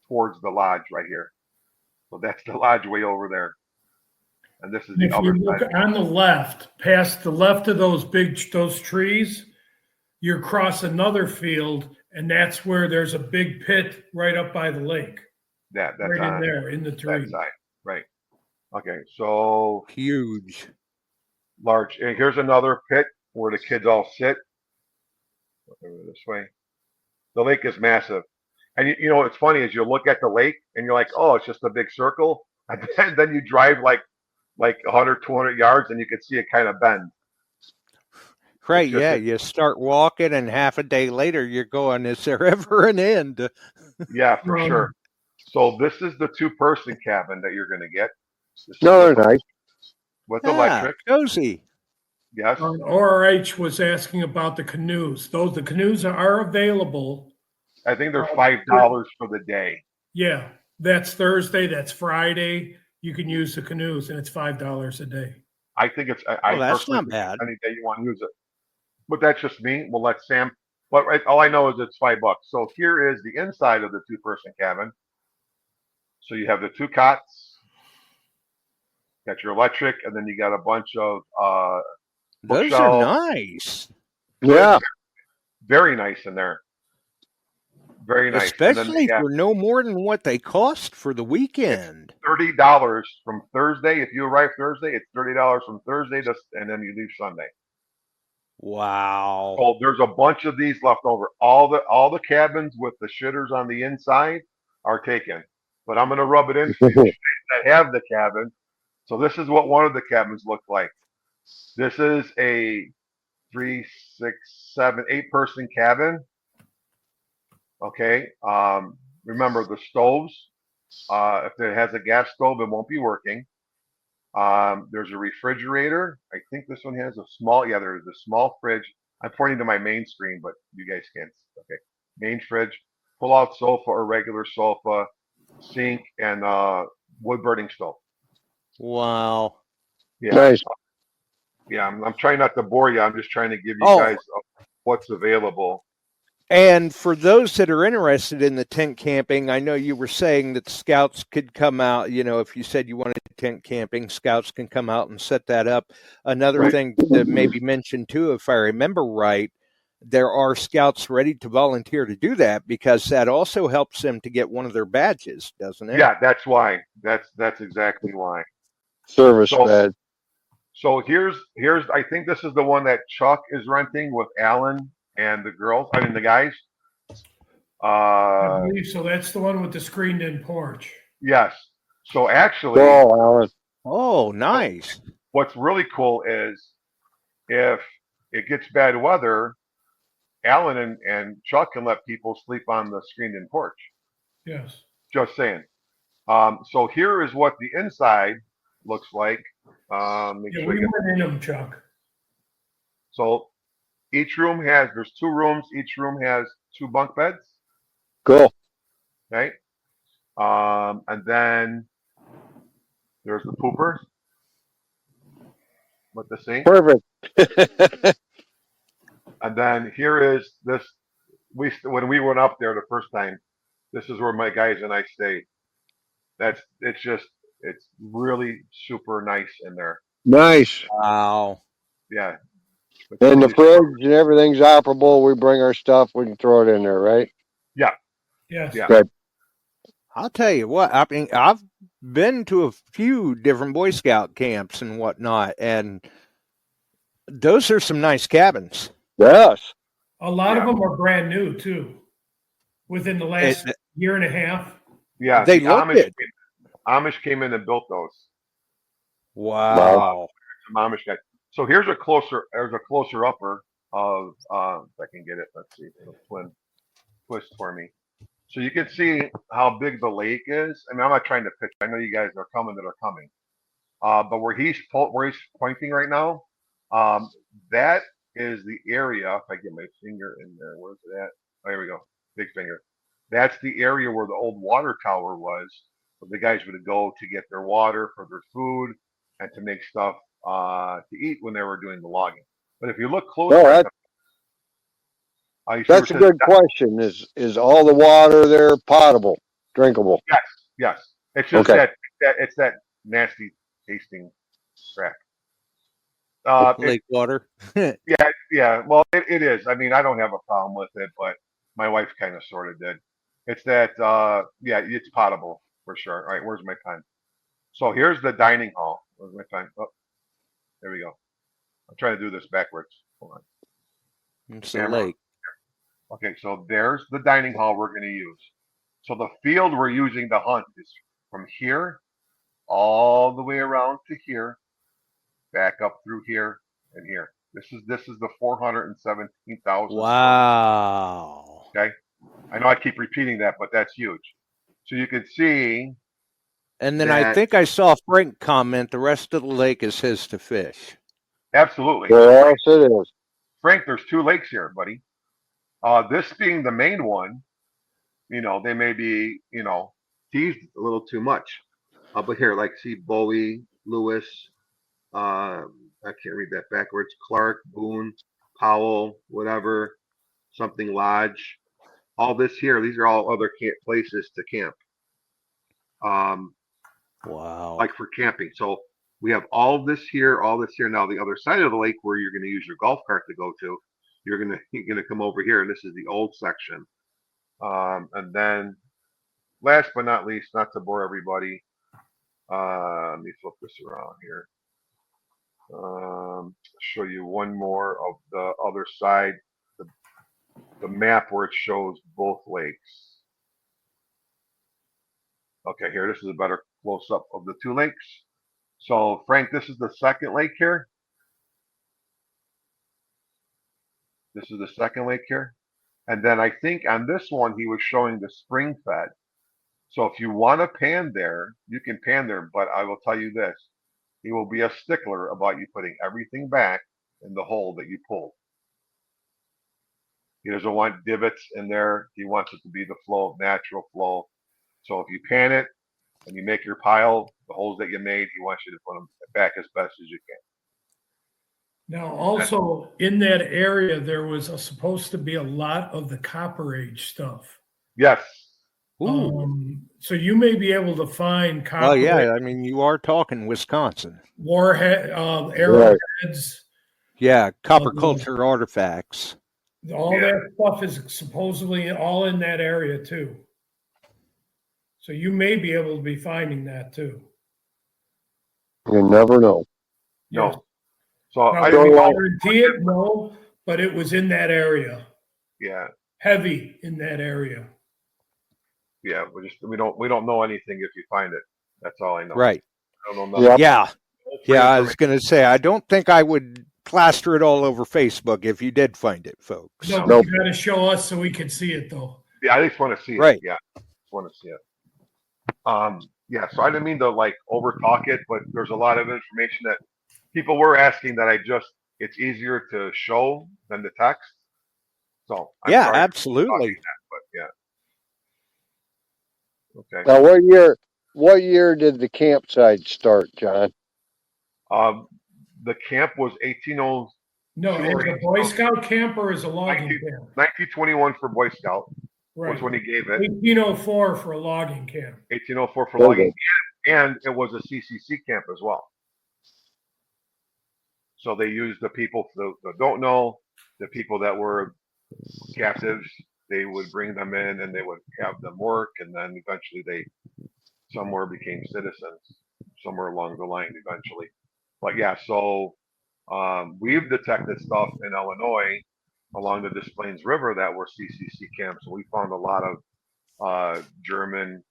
towards the lodge right here. So that's the lodge way over there. And this is the If other you look side. on the left, past the left of those trees, you're across another field, and that's where there's a big pit right up by the lake. That's right on in there in the that tree. side. Right. Okay. So Huge. large. And here's another pit where the kids all sit. Over this way. The lake is massive. And you know, it's funny as you look at the lake and you're like, oh, it's just a big circle. And then you drive like 100, 200 yards and you can see it kind of bend. Right, yeah. You start walking, and half a day later, you're going, is there ever an end? Yeah, for sure. So this is the two-person cabin that you're going to get. No, they're nice. With electric. Cozy. Yes. ORH was asking about the canoes. The canoes are available. I think they're $5 for the day. Yeah, that's Thursday. That's Friday. You can use the canoes, and it's $5 a day. I think it's. That's not bad. Any day you want to use it, but that's just me. We'll let Sam. But all I know is it's $5. So here is the inside of the two-person cabin. So you have the two cots, got your electric, and then you got a bunch of those are nice. Yeah, very nice in there. Very nice, especially for no more than what they cost for the weekend. $30 from Thursday. If you arrive Thursday, it's $30 from Thursday, and then you leave Sunday. Wow. So there's a bunch of these left over. All the cabins with the shitters on the inside are taken. But I'm going to rub it in for you that have the cabin. So this is what one of the cabins looked like. This is a 3, 6, 7, 8-person cabin. Okay. Remember the stoves. If it has a gas stove, it won't be working. There's a refrigerator. I think this one has a small. Yeah, there's a small fridge. I'm pointing to my main screen, but you guys can't. Okay. Main fridge, pull-out sofa or regular sofa, sink, and wood-burning stove. Wow. Yeah. Nice. Yeah, I'm trying not to bore you. I'm just trying to give you guys what's available. And for those that are interested in the tent camping, I know you were saying that scouts could come out. You know, if you said you wanted tent camping, scouts can come out and set that up. Another thing to maybe mention too, if I remember right, there are scouts ready to volunteer to do that because that also helps them to get one of their badges, doesn't it? Yeah, that's why. That's exactly why. Service badge. So here's I think this is the one that Chuck is renting with Alan and the girls. I mean the guys. I believe so. That's the one with the screened-in porch. Yes. So actually, Alan. Oh, nice. What's really cool is if it gets bad weather, Alan and Chuck can let people sleep on the screened-in porch. Yes. Just saying. So here is what the inside looks like. We went in them, Chuck. So Each room there's 2 rooms. Each room has 2 bunk beds. Cool. Okay. And then there's the pooper with the sink. Perfect. And then here is this. When we went up there the first time, this is where my guys and I stayed. It's really super nice in there. Nice. Wow. Yeah. It's And the really fridge and everything's operable. We bring our stuff. We can throw it in there, right? Yeah. Yes. Yeah. Good. I'll tell you what, I mean, I've been to a few different Boy Scout camps and whatnot, and those are some nice cabins. Yes. A lot of Yeah. them are brand new too. Within the last year and a half. Yeah. They the look good. Amish came in and built those. Wow. Some Amish guys. So here's a closer upper of if I can get it. Let's see. It'll twist for me. So you can see how big the lake is. I mean, I'm not trying to pitch. I know you guys are coming that are coming. But where he's pointing right now, that is the area. If I get my finger in there, where's it at? Oh, here we go. Big finger. That's the area where the old water tower was. Where the guys would go to get their water for their food and to make stuff to eat when they were doing the logging. But if you look closer, Oh, at you see where that's it a says good question. Is all the water there potable, drinkable? yes. It's just Okay. it's that nasty tasting crap. Lake water. Yeah. Well, it is. I mean, I don't have a problem with it, but my wife kind of sort of did. It's that, yeah, it's potable for sure. All right, where's my pen? So here's the dining hall. Where's my pen? Oh, there we go. I'm trying to do this backwards. Hold on. It's a Camera. lake. Okay, so there's the dining hall we're going to use. So the field we're using to hunt is from here all the way around to here, back up through here and here. This is the 417,000. Wow. Okay, I know I keep repeating that, but that's huge. So you can see. And then I that, think I saw Frank comment the rest of the lake is his to fish. Absolutely. Yes, it is. Frank, there's 2 lakes here, buddy. This being the main one, they may be, teased a little too much. But here, like, see Bowie, Lewis, I can't read that backwards, Clark, Boone, Powell, whatever, something Lodge. All this here, these are all other places to camp. Wow. Like for camping. So we have all this here. Now the other side of the lake where you're going to use your golf cart to go to, you're going to come over here, and this is the old section. And then, last but not least, not to bore everybody, let me flip this around here. Show you one more of the other side, the map where it shows both lakes. Okay, here, this is a better close-up of the 2 lakes. So, Frank, this is the second lake here. This is the second lake here. And then I think on this one, he was showing the spring fed. So if you want to pan there, you can pan there. But I will tell you this, he will be a stickler about you putting everything back in the hole that you pulled. He doesn't want divots in there. He wants it to be the flow, natural flow. So if you pan it and you make your pile, the holes that you made, he wants you to put them back as best as you can. Now, also in that area, there was supposed to be a lot of the Copper Age stuff. Yes. So you may be able to find Copper Oh, yeah. Age I mean, you are talking Wisconsin. warhead, arrowheads. Yeah. Copper culture artifacts. All that stuff is supposedly all in that area too. So you may be able to be finding that too. You never know. No. Yes. So Now, I do don't we know. guarantee it? No, but it was in that area. Yeah. Heavy in that area. Yeah. We don't know anything if you find it. That's all I know. Right. I don't know nothing. Yeah. Yeah. I was going to say, I don't think I would plaster it all over Facebook if you did find it, folks. No, Nope. you got to show us so we can see it though. Yeah, I just want to see it. Right. Yeah, just want to see it. Yeah. So I didn't mean to like over talk it, but there's a lot of information that people were asking that I just it's easier to show than to text. So I'm Yeah, sorry for absolutely. talking that, but yeah. Okay. Now, what year did the campsite start, John? The camp was 180. No, as a Boy Scout camp or as a logging camp? 1921 for Boy Scout was Right. when he gave it. 1804 for a logging camp. 1804 for Okay. logging, and it was a CCC camp as well. So they used the people that don't know, the people that were captives. They would bring them in and they would have them work, and then eventually somewhere became citizens, somewhere along the line eventually. But yeah, so we've detected stuff in Illinois along the Des Plaines River that were CCC camps. So we found a lot of German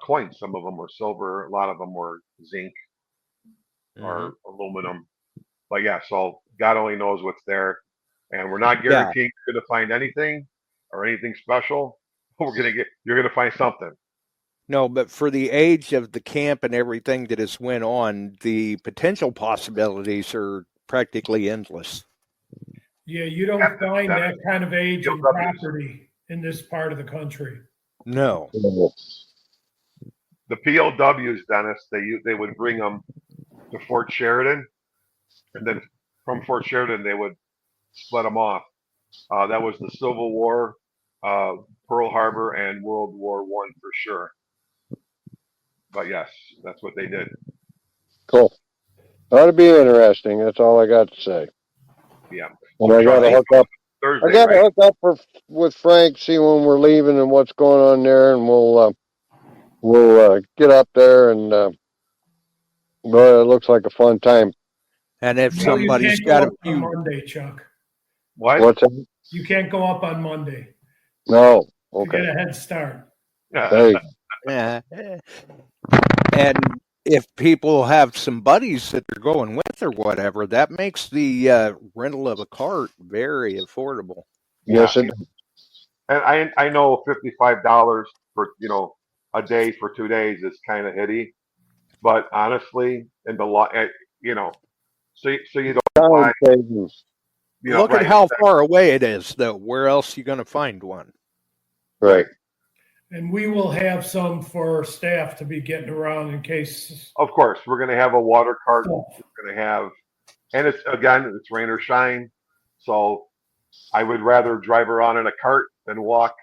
coins. Some of them were silver, a lot of them were zinc or aluminum. But yeah, so God only knows what's there, and we're not guaranteeing you're going to find anything or anything special. You're going to find something. No, but for the age of the camp and everything that has went on, the potential possibilities are practically endless. Yeah, you don't find that kind of age and property in this part of the country. No. The POWs, Dennis, they would bring them to Fort Sheridan, and then from Fort Sheridan they would split them off. That was the Civil War, Pearl Harbor, and World War I for sure. But yes, that's what they did. Cool. Ought to be interesting. That's all I got to say. Yeah. And I got to hook up. Thursday, I got to right? hook up with Frank, see when we're leaving and what's going on there, and we'll get up there and. Well, it looks like a fun time. And if No, somebody's you can't got go a up few, on Monday, Chuck. What's that? You can't go up on Monday. No. You Okay. get a head start. Hey. and if people have some buddies that they're going with or whatever, that makes the rental of a cart very affordable. Yes, it. And I know $55 for a day for 2 days is kind of hitty, but honestly, in the so you don't buy. Look right, at how far away it is, though. Where else are you going to find one? Right. And we will have some for staff to be getting around in case. Of course, we're going to have a water cart. We're going to have, and it's rain or shine. So I would rather drive around in a cart than walk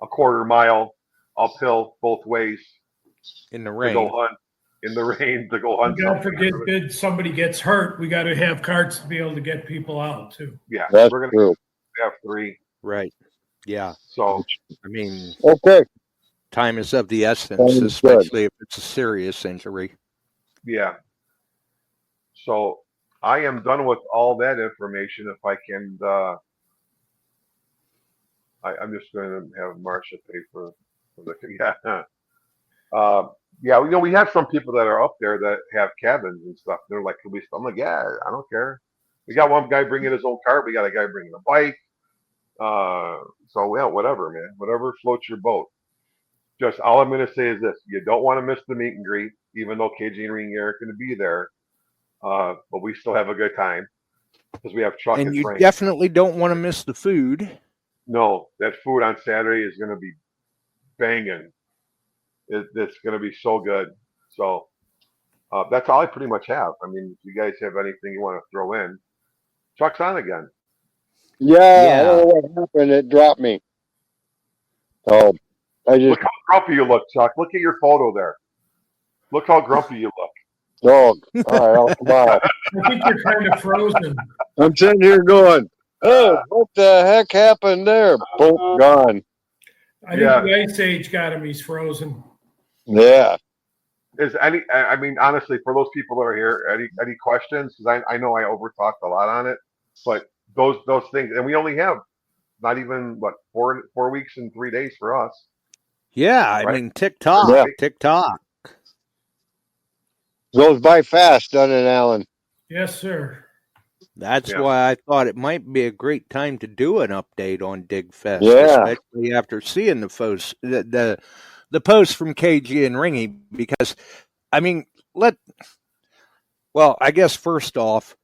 a quarter mile uphill both ways in the rain. To go hunt in the rain to go hunt. God forbid somebody gets hurt. We got to have carts to be able to get people out too. Yeah, that's we're true. going to have 3. Right. Yeah. So I mean, okay. Time is of the essence, especially if it's a serious injury. Yeah. So I am done with all that information. If I can, I'm just going to have Marcia pay for the yeah. We have some people that are up there that have cabins and stuff. They're like, "Can we?" I'm like, "Yeah, I don't care." We got one guy bringing his own cart. We got a guy bringing a bike. So yeah, whatever, man. Whatever floats your boat. Just all I'm going to say is this: you don't want to miss the meet and greet, even though KJ and Ring are going to be there. But we still have a good time because we have Chuck and you Frank. Definitely don't want to miss the food. No, that food on Saturday is going to be banging. It's going to be so good. So that's all I pretty much have. I mean, if you guys have anything you want to throw in, Chuck's on again. Yeah, I don't know what happened. It dropped me. Oh, I just look how grumpy you look, Chuck. Look at your photo there. Look how grumpy you look. Dog. All right, I'll come out. I think you're kind of frozen. I'm sitting here going, "Oh, what the heck happened there?" Boom, gone. I think the Ice Age got him. He's frozen. Yeah. I mean, honestly, for those people that are here, any questions? Because I know I overtalked a lot on it, but those things, and we only have not even 4 weeks and 3 days for us. Yeah, I mean, TikTok. Goes by fast, doesn't it, Alan? Yes, sir. That's why I thought it might be a great time to do an update on DigFest, especially after seeing the post, the post from KG and Ringy, because I mean, I guess first off,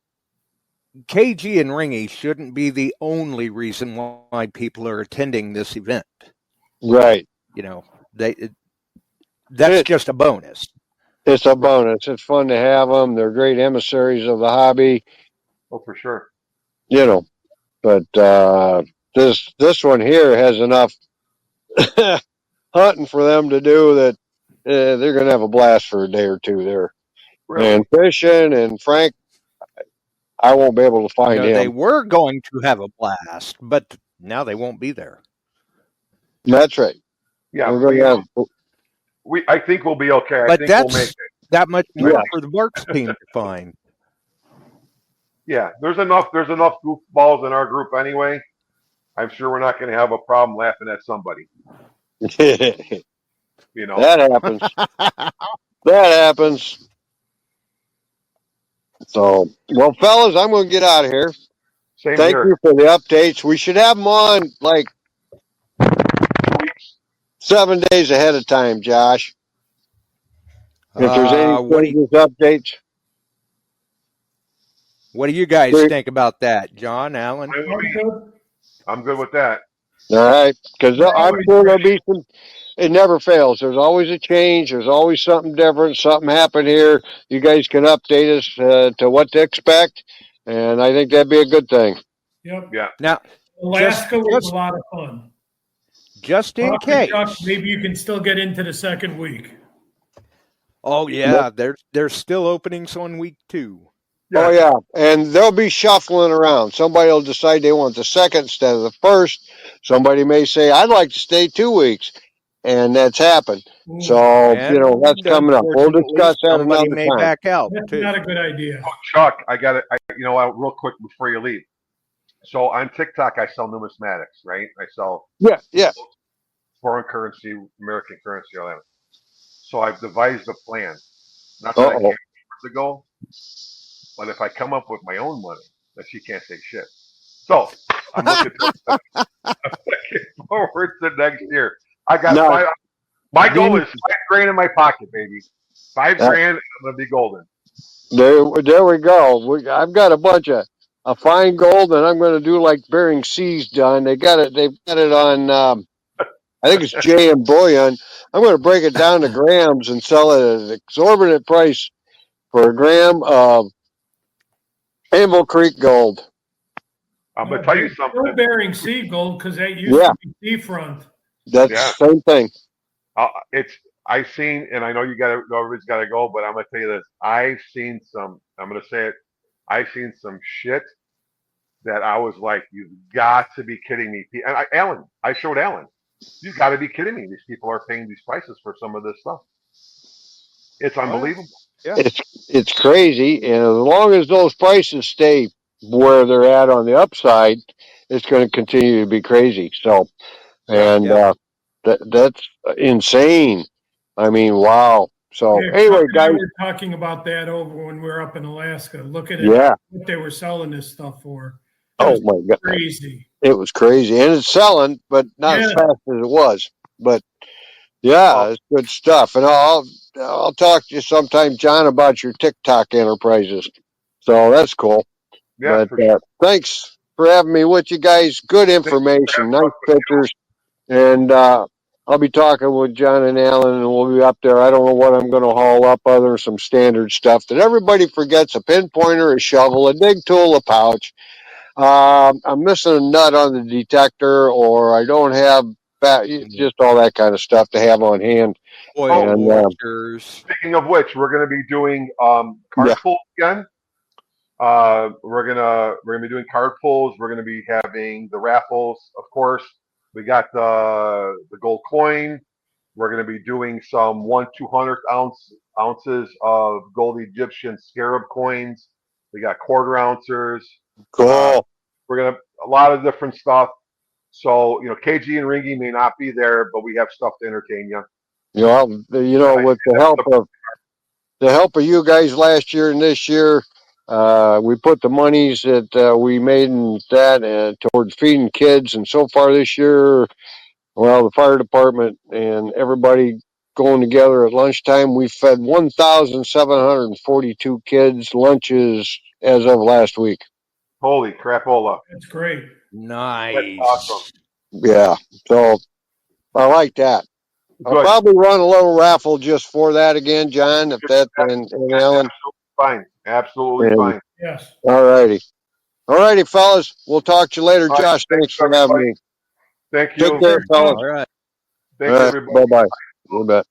KG and Ringy shouldn't be the only reason why people are attending this event. Right. You know, that's just a bonus. It's a bonus. It's fun to have them. They're great emissaries of the hobby. Oh, for sure. You know, but this one here has enough hunting for them to do that they're going to have a blast for a day or two there. Really? And fishing and Frank, I won't be able to find him. They were going to have a blast, but now they won't be there. That's right. Yeah, We're going to have. I think we'll be okay. But I think that's we'll make it. that much more Yeah. for the Barks team to find. Yeah, there's enough goofballs in our group anyway. I'm sure we're not going to have a problem laughing at somebody. You know, That happens. That happens. So, well, fellas, I'm going to get out of here. same Thank here. you for the updates. We should have them on like 2 weeks. 7 days ahead of time, Josh. If there's any What updates. do you guys Great. think about that, John, Alan? I'm good with that. All right, because I'm sure there'll be some. It never fails. There's always a change. There's always something different. Something happened here. You guys can update us to what to expect, and I think that'd be a good thing. Yep. Yeah. Now, Alaska was a lot of fun. Just in Talk to case. Chuck, maybe you can still get into the second week. Oh yeah, there's still openings on week 2. Yeah. Oh yeah, and they'll be shuffling around. Somebody will decide they want the second instead of the first. Somebody may say, "I'd like to stay 2 weeks," and that's happened. So And that's coming up. We'll unfortunately, discuss that somebody another may time. back out That's too. not a good idea. Oh, Chuck, I got it. Real quick before you leave. So on TikTok, I sell numismatics, right? I sell Yeah. foreign currency, American currency, all that. So I've devised a plan. Not that I can't years ago, but if I come up with my own money, then she can't say shit. So I'm looking forward to next year. I got No. five. My goal is $5,000 in my pocket, baby. $5,000, and I'm gonna be golden. There we go. I've got a bunch of fine gold, and I'm going to do like Bering Sea's done. They've got it on. I think it's J and Bullion. I'm going to break it down to grams and sell it at an exorbitant price for a gram of Anvil Creek gold. I'm gonna tell you something. Still Bering Sea gold because that used to be seafront. That's the same thing. I've seen, and I know everybody's got to go, but I'm gonna tell you this. I've seen some. I'm gonna say it. I've seen some shit that I was like, "You've got to be kidding me!" And I showed Alan. You've got to be kidding me. These people are paying these prices for some of this stuff. It's unbelievable. Yeah. It's crazy, and as long as those prices stay where they're at on the upside, it's going to continue to be crazy. So, and that's insane. I mean, wow. So anyway, guys, we were talking about that over when we were up in Alaska, looking at what they were selling this stuff for. Oh my God, crazy! It was crazy, and it's selling, but not as fast as it was. But it's good stuff, and I'll talk to you sometime, John, about your TikTok enterprises. So that's cool. Yeah, but thanks for having me with you guys. Good information, nice pictures, and I'll be talking with John and Alan, and we'll be up there. I don't know what I'm going to haul up other than some standard stuff that everybody forgets: a pinpointer, a shovel, a dig tool, a pouch. I'm missing a nut on the detector, or I don't have just all that kind of stuff to have on hand. Speaking of which, we're going to be doing card pulls again. We're gonna be doing card pulls. We're gonna be having the raffles, of course. We got the gold coin. We're gonna be doing some 1/200th ounces of gold Egyptian scarab coins. We got quarter ouncers. Cool. We're gonna a lot of different stuff. So KG and Ringy may not be there, but we have stuff to entertain you. With the help of you guys last year and this year, we put the monies that we made in that towards feeding kids, and so far this year, well, the fire department and everybody going together at lunchtime, we fed 1,742 kids lunches as of last week. Holy crapola. That's great. Nice. That's awesome. Yeah. So I like that. I'll Good. probably run a little raffle just for that again, John, if that and Alan. Fine. Absolutely And, fine. Yes. all righty. All righty, fellas. We'll talk to you later. All right, Josh, thanks for having everybody. me. Thank you. Take care, fellas. All right. Thank All you, right. everybody. Bye-bye. You bet.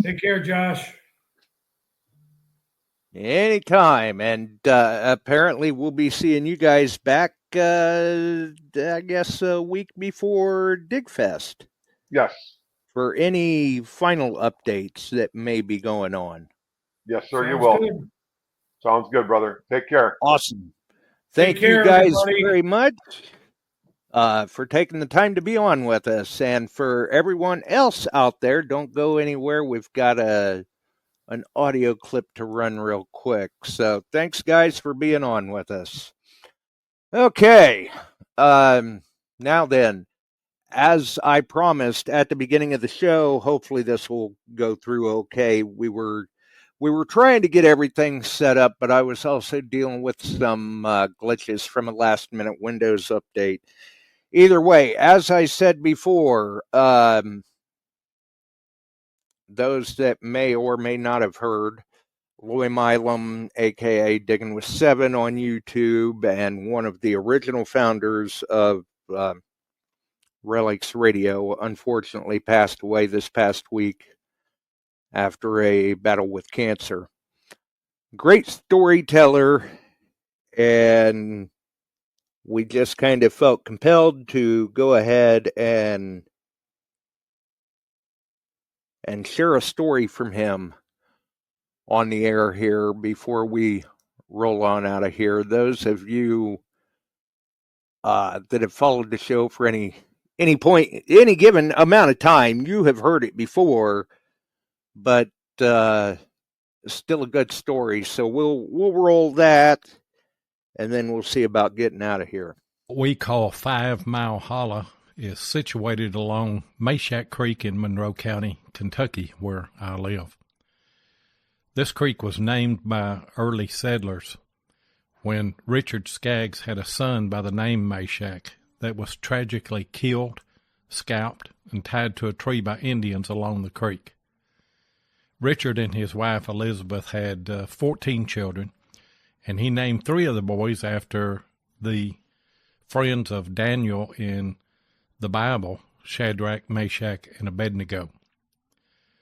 Take care, Josh. Anytime. And apparently we'll be seeing you guys back, I guess, a week before DigFest Yes. for any final updates that may be going on. Yes, sir, you Sounds will. good. Sounds good, brother. Take care. Awesome. Take Thank care, you guys everybody. very much for taking the time to be on with us. And for everyone else out there, don't go anywhere. We've got an audio clip to run real quick. So thanks, guys, for being on with us. Okay. Now then, as I promised at the beginning of the show, hopefully this will go through okay. We were trying to get everything set up, but I was also dealing with some glitches from a last-minute Windows update. Either way, as I said before, those that may or may not have heard, Loy Milam, a.k.a. Digging with Seven on YouTube, and one of the original founders of Relics Radio, unfortunately passed away this past week after a battle with cancer. Great storyteller, and we just kind of felt compelled to go ahead and share a story from him on the air here before we roll on out of here. Those of you that have followed the show for any given amount of time, you have heard it before, but still a good story. So we'll roll that, and then we'll see about getting out of here. What we call 5 Mile Hollow is situated along Meshack Creek in Monroe County, Kentucky, where I live. This creek was named by early settlers when Richard Skaggs had a son by the name Meshack that was tragically killed, scalped, and tied to a tree by Indians along the creek. Richard and his wife Elizabeth had 14 children, and he named 3 of the boys after the friends of Daniel in the Bible, Shadrach, Meshach, and Abednego.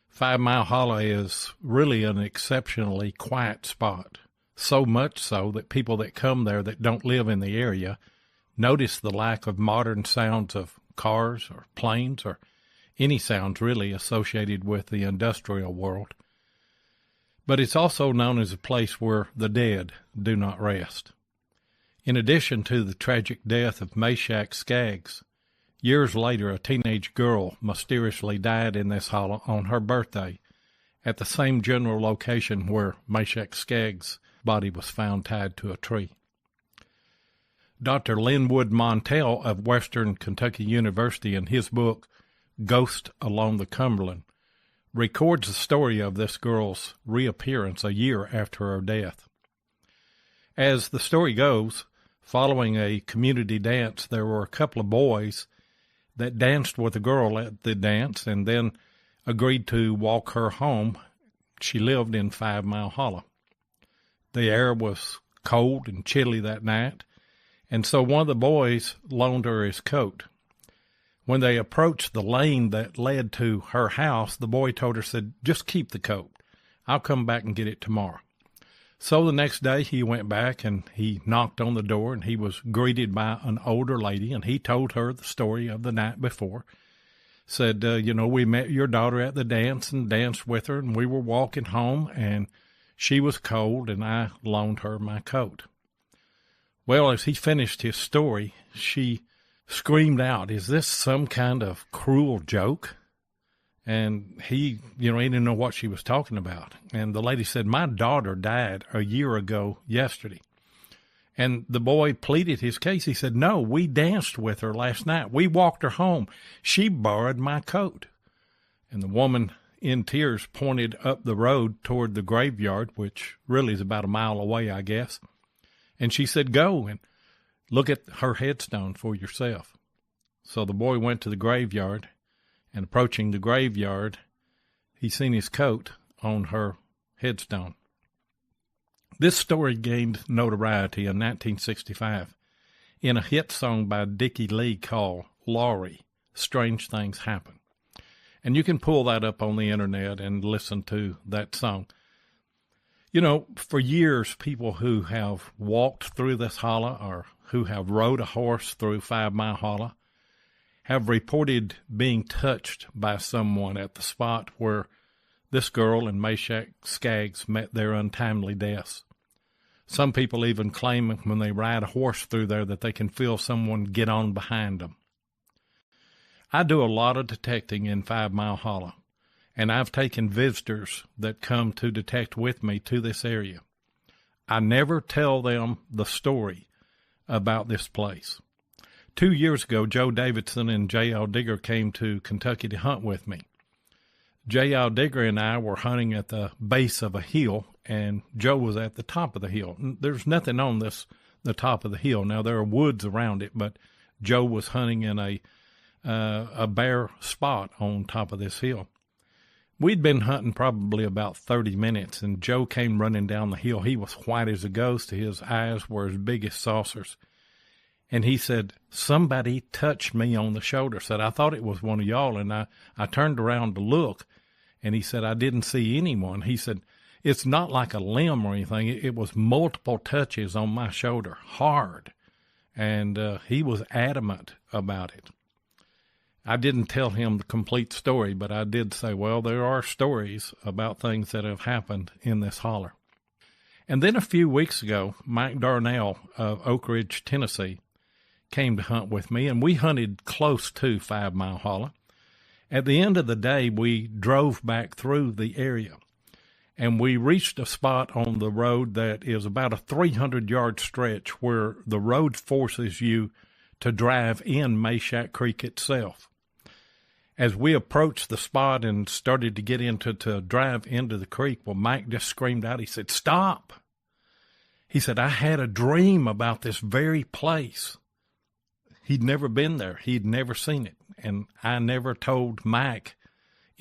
5 Mile Hollow is really an exceptionally quiet spot, so much so that people that come there that don't live in the area notice the lack of modern sounds of cars or planes or any sounds really associated with the industrial world. But it's also known as a place where the dead do not rest. In addition to the tragic death of Meshack Skaggs, years later a teenage girl mysteriously died in this hollow on her birthday at the same general location where Meshack Skaggs' body was found tied to a tree. Dr. Linwood Montell of Western Kentucky University, in his book, Ghost Along the Cumberland, records the story of this girl's reappearance a year after her death. As the story goes, following a community dance, there were a couple of boys that danced with a girl at the dance and then agreed to walk her home. She lived in 5 Mile Hollow. The air was cold and chilly that night, and so one of the boys loaned her his coat. When they approached the lane that led to her house, the boy told her, said, "Just keep the coat. I'll come back and get it tomorrow." So the next day he went back and he knocked on the door, and he was greeted by an older lady, and he told her the story of the night before. Said, we met your daughter at the dance and danced with her, and we were walking home, and she was cold, and I loaned her my coat. Well, as he finished his story, she screamed out, "Is this some kind of cruel joke?" And he didn't know what she was talking about. And the lady said, "My daughter died a year ago yesterday." And the boy pleaded his case. He said, "No, we danced with her last night. We walked her home. She borrowed my coat." And the woman, in tears, pointed up the road toward the graveyard, which really is about a mile away, I guess. And she said, go and look at her headstone for yourself. So the boy went to the graveyard, and approaching the graveyard, he seen his coat on her headstone. This story gained notoriety in 1965 in a hit song by Dickie Lee called Laurie, Strange Things Happen. And you can pull that up on the internet and listen to that song. You know, for years, people who have walked through this holler or who have rode a horse through 5 Mile Holler have reported being touched by someone at the spot where this girl and Meshack Skaggs met their untimely deaths. Some people even claim when they ride a horse through there that they can feel someone get on behind them. I do a lot of detecting in 5 Mile Holler, and I've taken visitors that come to detect with me to this area. I never tell them the story about this place. 2 years ago, Joe Davidson and J.L. Digger came to Kentucky to hunt with me. J.L. Digger and I were hunting at the base of a hill, and Joe was at the top of the hill. There's nothing on the top of the hill. Now, there are woods around it, but Joe was hunting in a bare spot on top of this hill. We'd been hunting probably about 30 minutes, and Joe came running down the hill. He was white as a ghost. His eyes were as big as saucers. And he said, somebody touched me on the shoulder. Said, I thought it was one of y'all. And I turned around to look, and he said, I didn't see anyone. He said, it's not like a limb or anything. It was multiple touches on my shoulder, hard. And he was adamant about it. I didn't tell him the complete story, but I did say, well, there are stories about things that have happened in this holler. And then a few weeks ago, Mike Darnell of Oak Ridge, Tennessee, came to hunt with me, and we hunted close to 5 Mile Holler. At the end of the day, we drove back through the area, and we reached a spot on the road that is about a 300-yard stretch where the road forces you to drive in Meshack Creek itself. As we approached the spot and started to get to drive into the creek, well, Mike just screamed out. He said, stop. He said, I had a dream about this very place. He'd never been there. He'd never seen it. And I never told Mike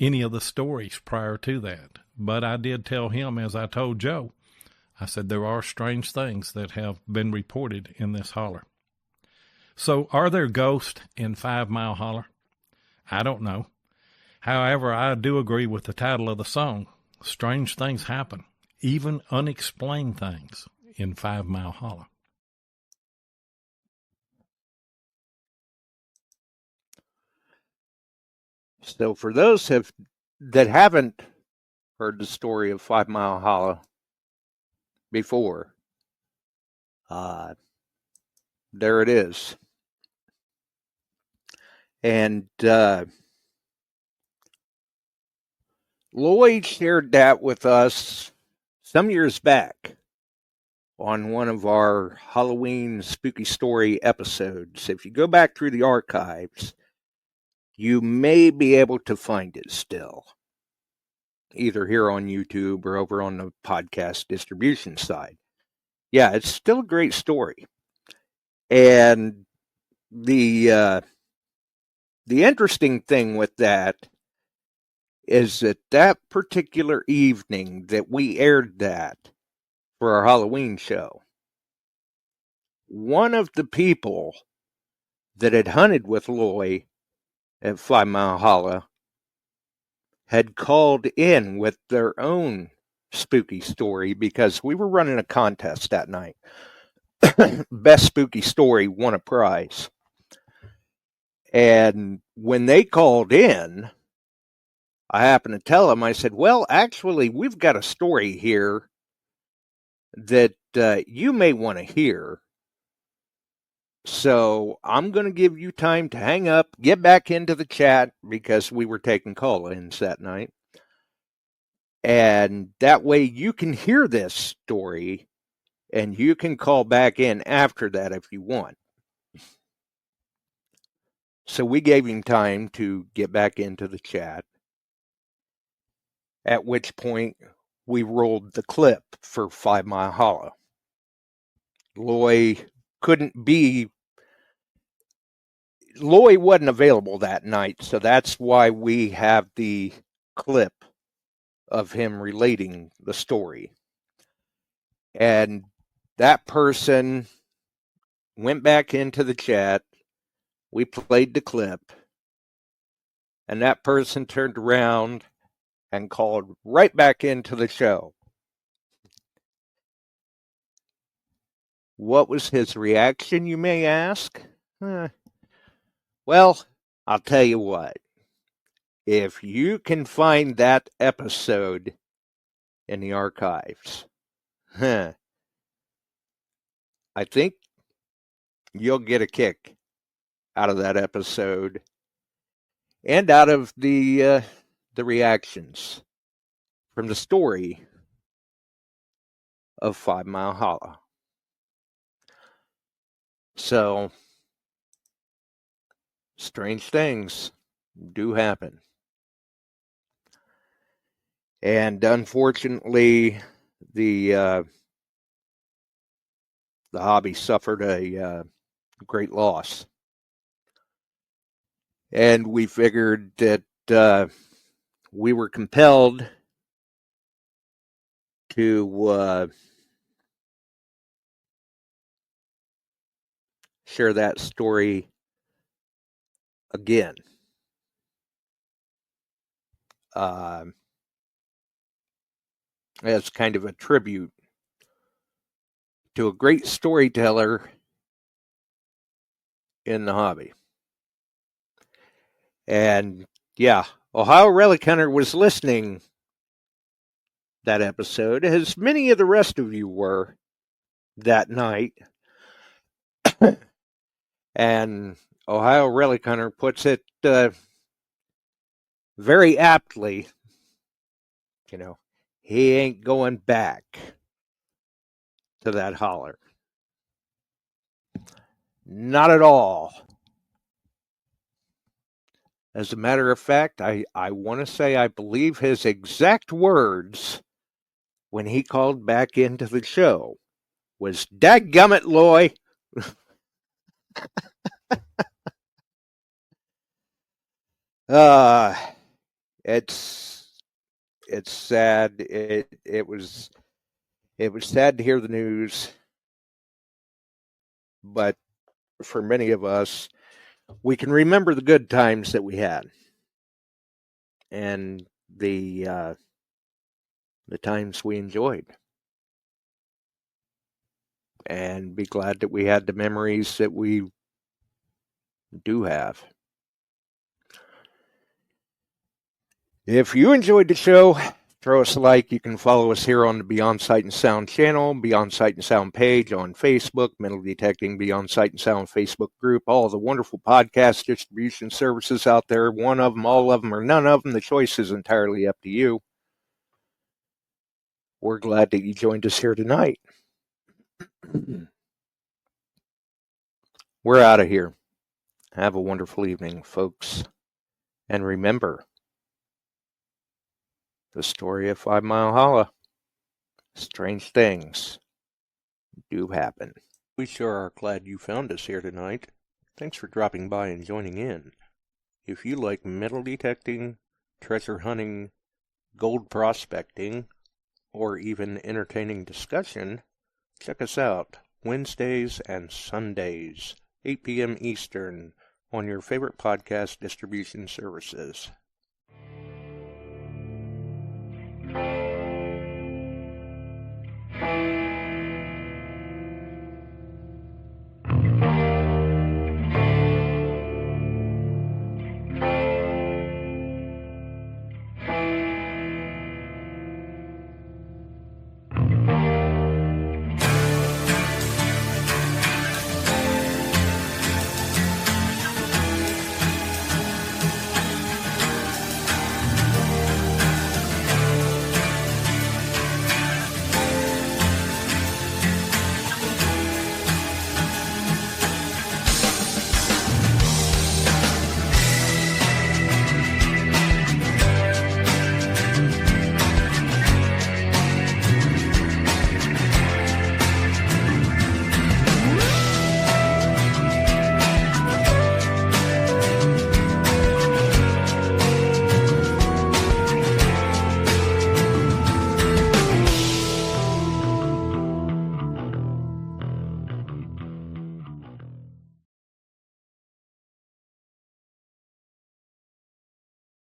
any of the stories prior to that. But I did tell him, as I told Joe, I said, there are strange things that have been reported in this holler. So are there ghosts in 5 Mile Holler? I don't know. However, I do agree with the title of the song. Strange things happen, even unexplained things in 5 Mile Holler. So for those that haven't heard the story of 5 Mile Holler before, there it is. And Lloyd shared that with us some years back on one of our Halloween spooky story episodes. If you go back through the archives, you may be able to find it still, either here on YouTube or over on the podcast distribution side. Yeah, it's still a great story. And the interesting thing with that is that particular evening that we aired that for our Halloween show, one of the people that had hunted with Loy at 5 Mile Holler had called in with their own spooky story because we were running a contest that night. Best spooky story won a prize. And when they called in, I happened to tell them, I said, well, actually, we've got a story here that you may want to hear. So I'm going to give you time to hang up, get back into the chat, because we were taking call-ins that night. And that way you can hear this story, and you can call back in after that if you want. So we gave him time to get back into the chat, at which point we rolled the clip for 5 Mile Holler. Loy couldn't be. Loy wasn't available that night, so that's why we have the clip of him relating the story. And that person went back into the chat. We played the clip, and that person turned around and called right back into the show. What was his reaction, you may ask? Well, I'll tell you what. If you can find that episode in the archives, I think you'll get a kick out of that episode and out of the reactions from the story of 5 Mile Hollow. So, strange things do happen. And unfortunately, the hobby suffered a great loss. And we figured that we were compelled to share that story again. As kind of a tribute to a great storyteller in the hobby. And yeah, Ohio Relic Hunter was listening that episode, as many of the rest of you were that night. And Ohio Relic Hunter puts it very aptly, he ain't going back to that holler. Not at all. As a matter of fact, I want to say I believe his exact words when he called back into the show was, "Dadgummit, Loy." It's sad. It was sad to hear the news, but for many of us, we can remember the good times that we had and the times we enjoyed, and be glad that we had the memories that we do have. If you enjoyed the show, throw us a like. You can follow us here on the Beyond Sight and Sound channel, Beyond Sight and Sound page on Facebook, Metal Detecting Beyond Sight and Sound Facebook group, all the wonderful podcast distribution services out there. One of them, all of them, or none of them. The choice is entirely up to you. We're glad that you joined us here tonight. We're out of here. Have a wonderful evening, folks. And remember, the story of 5 Mile Hollow. Strange things do happen. We sure are glad you found us here tonight. Thanks for dropping by and joining in. If you like metal detecting, treasure hunting, gold prospecting, or even entertaining discussion, check us out Wednesdays and Sundays, 8 p.m. Eastern, on your favorite podcast distribution services.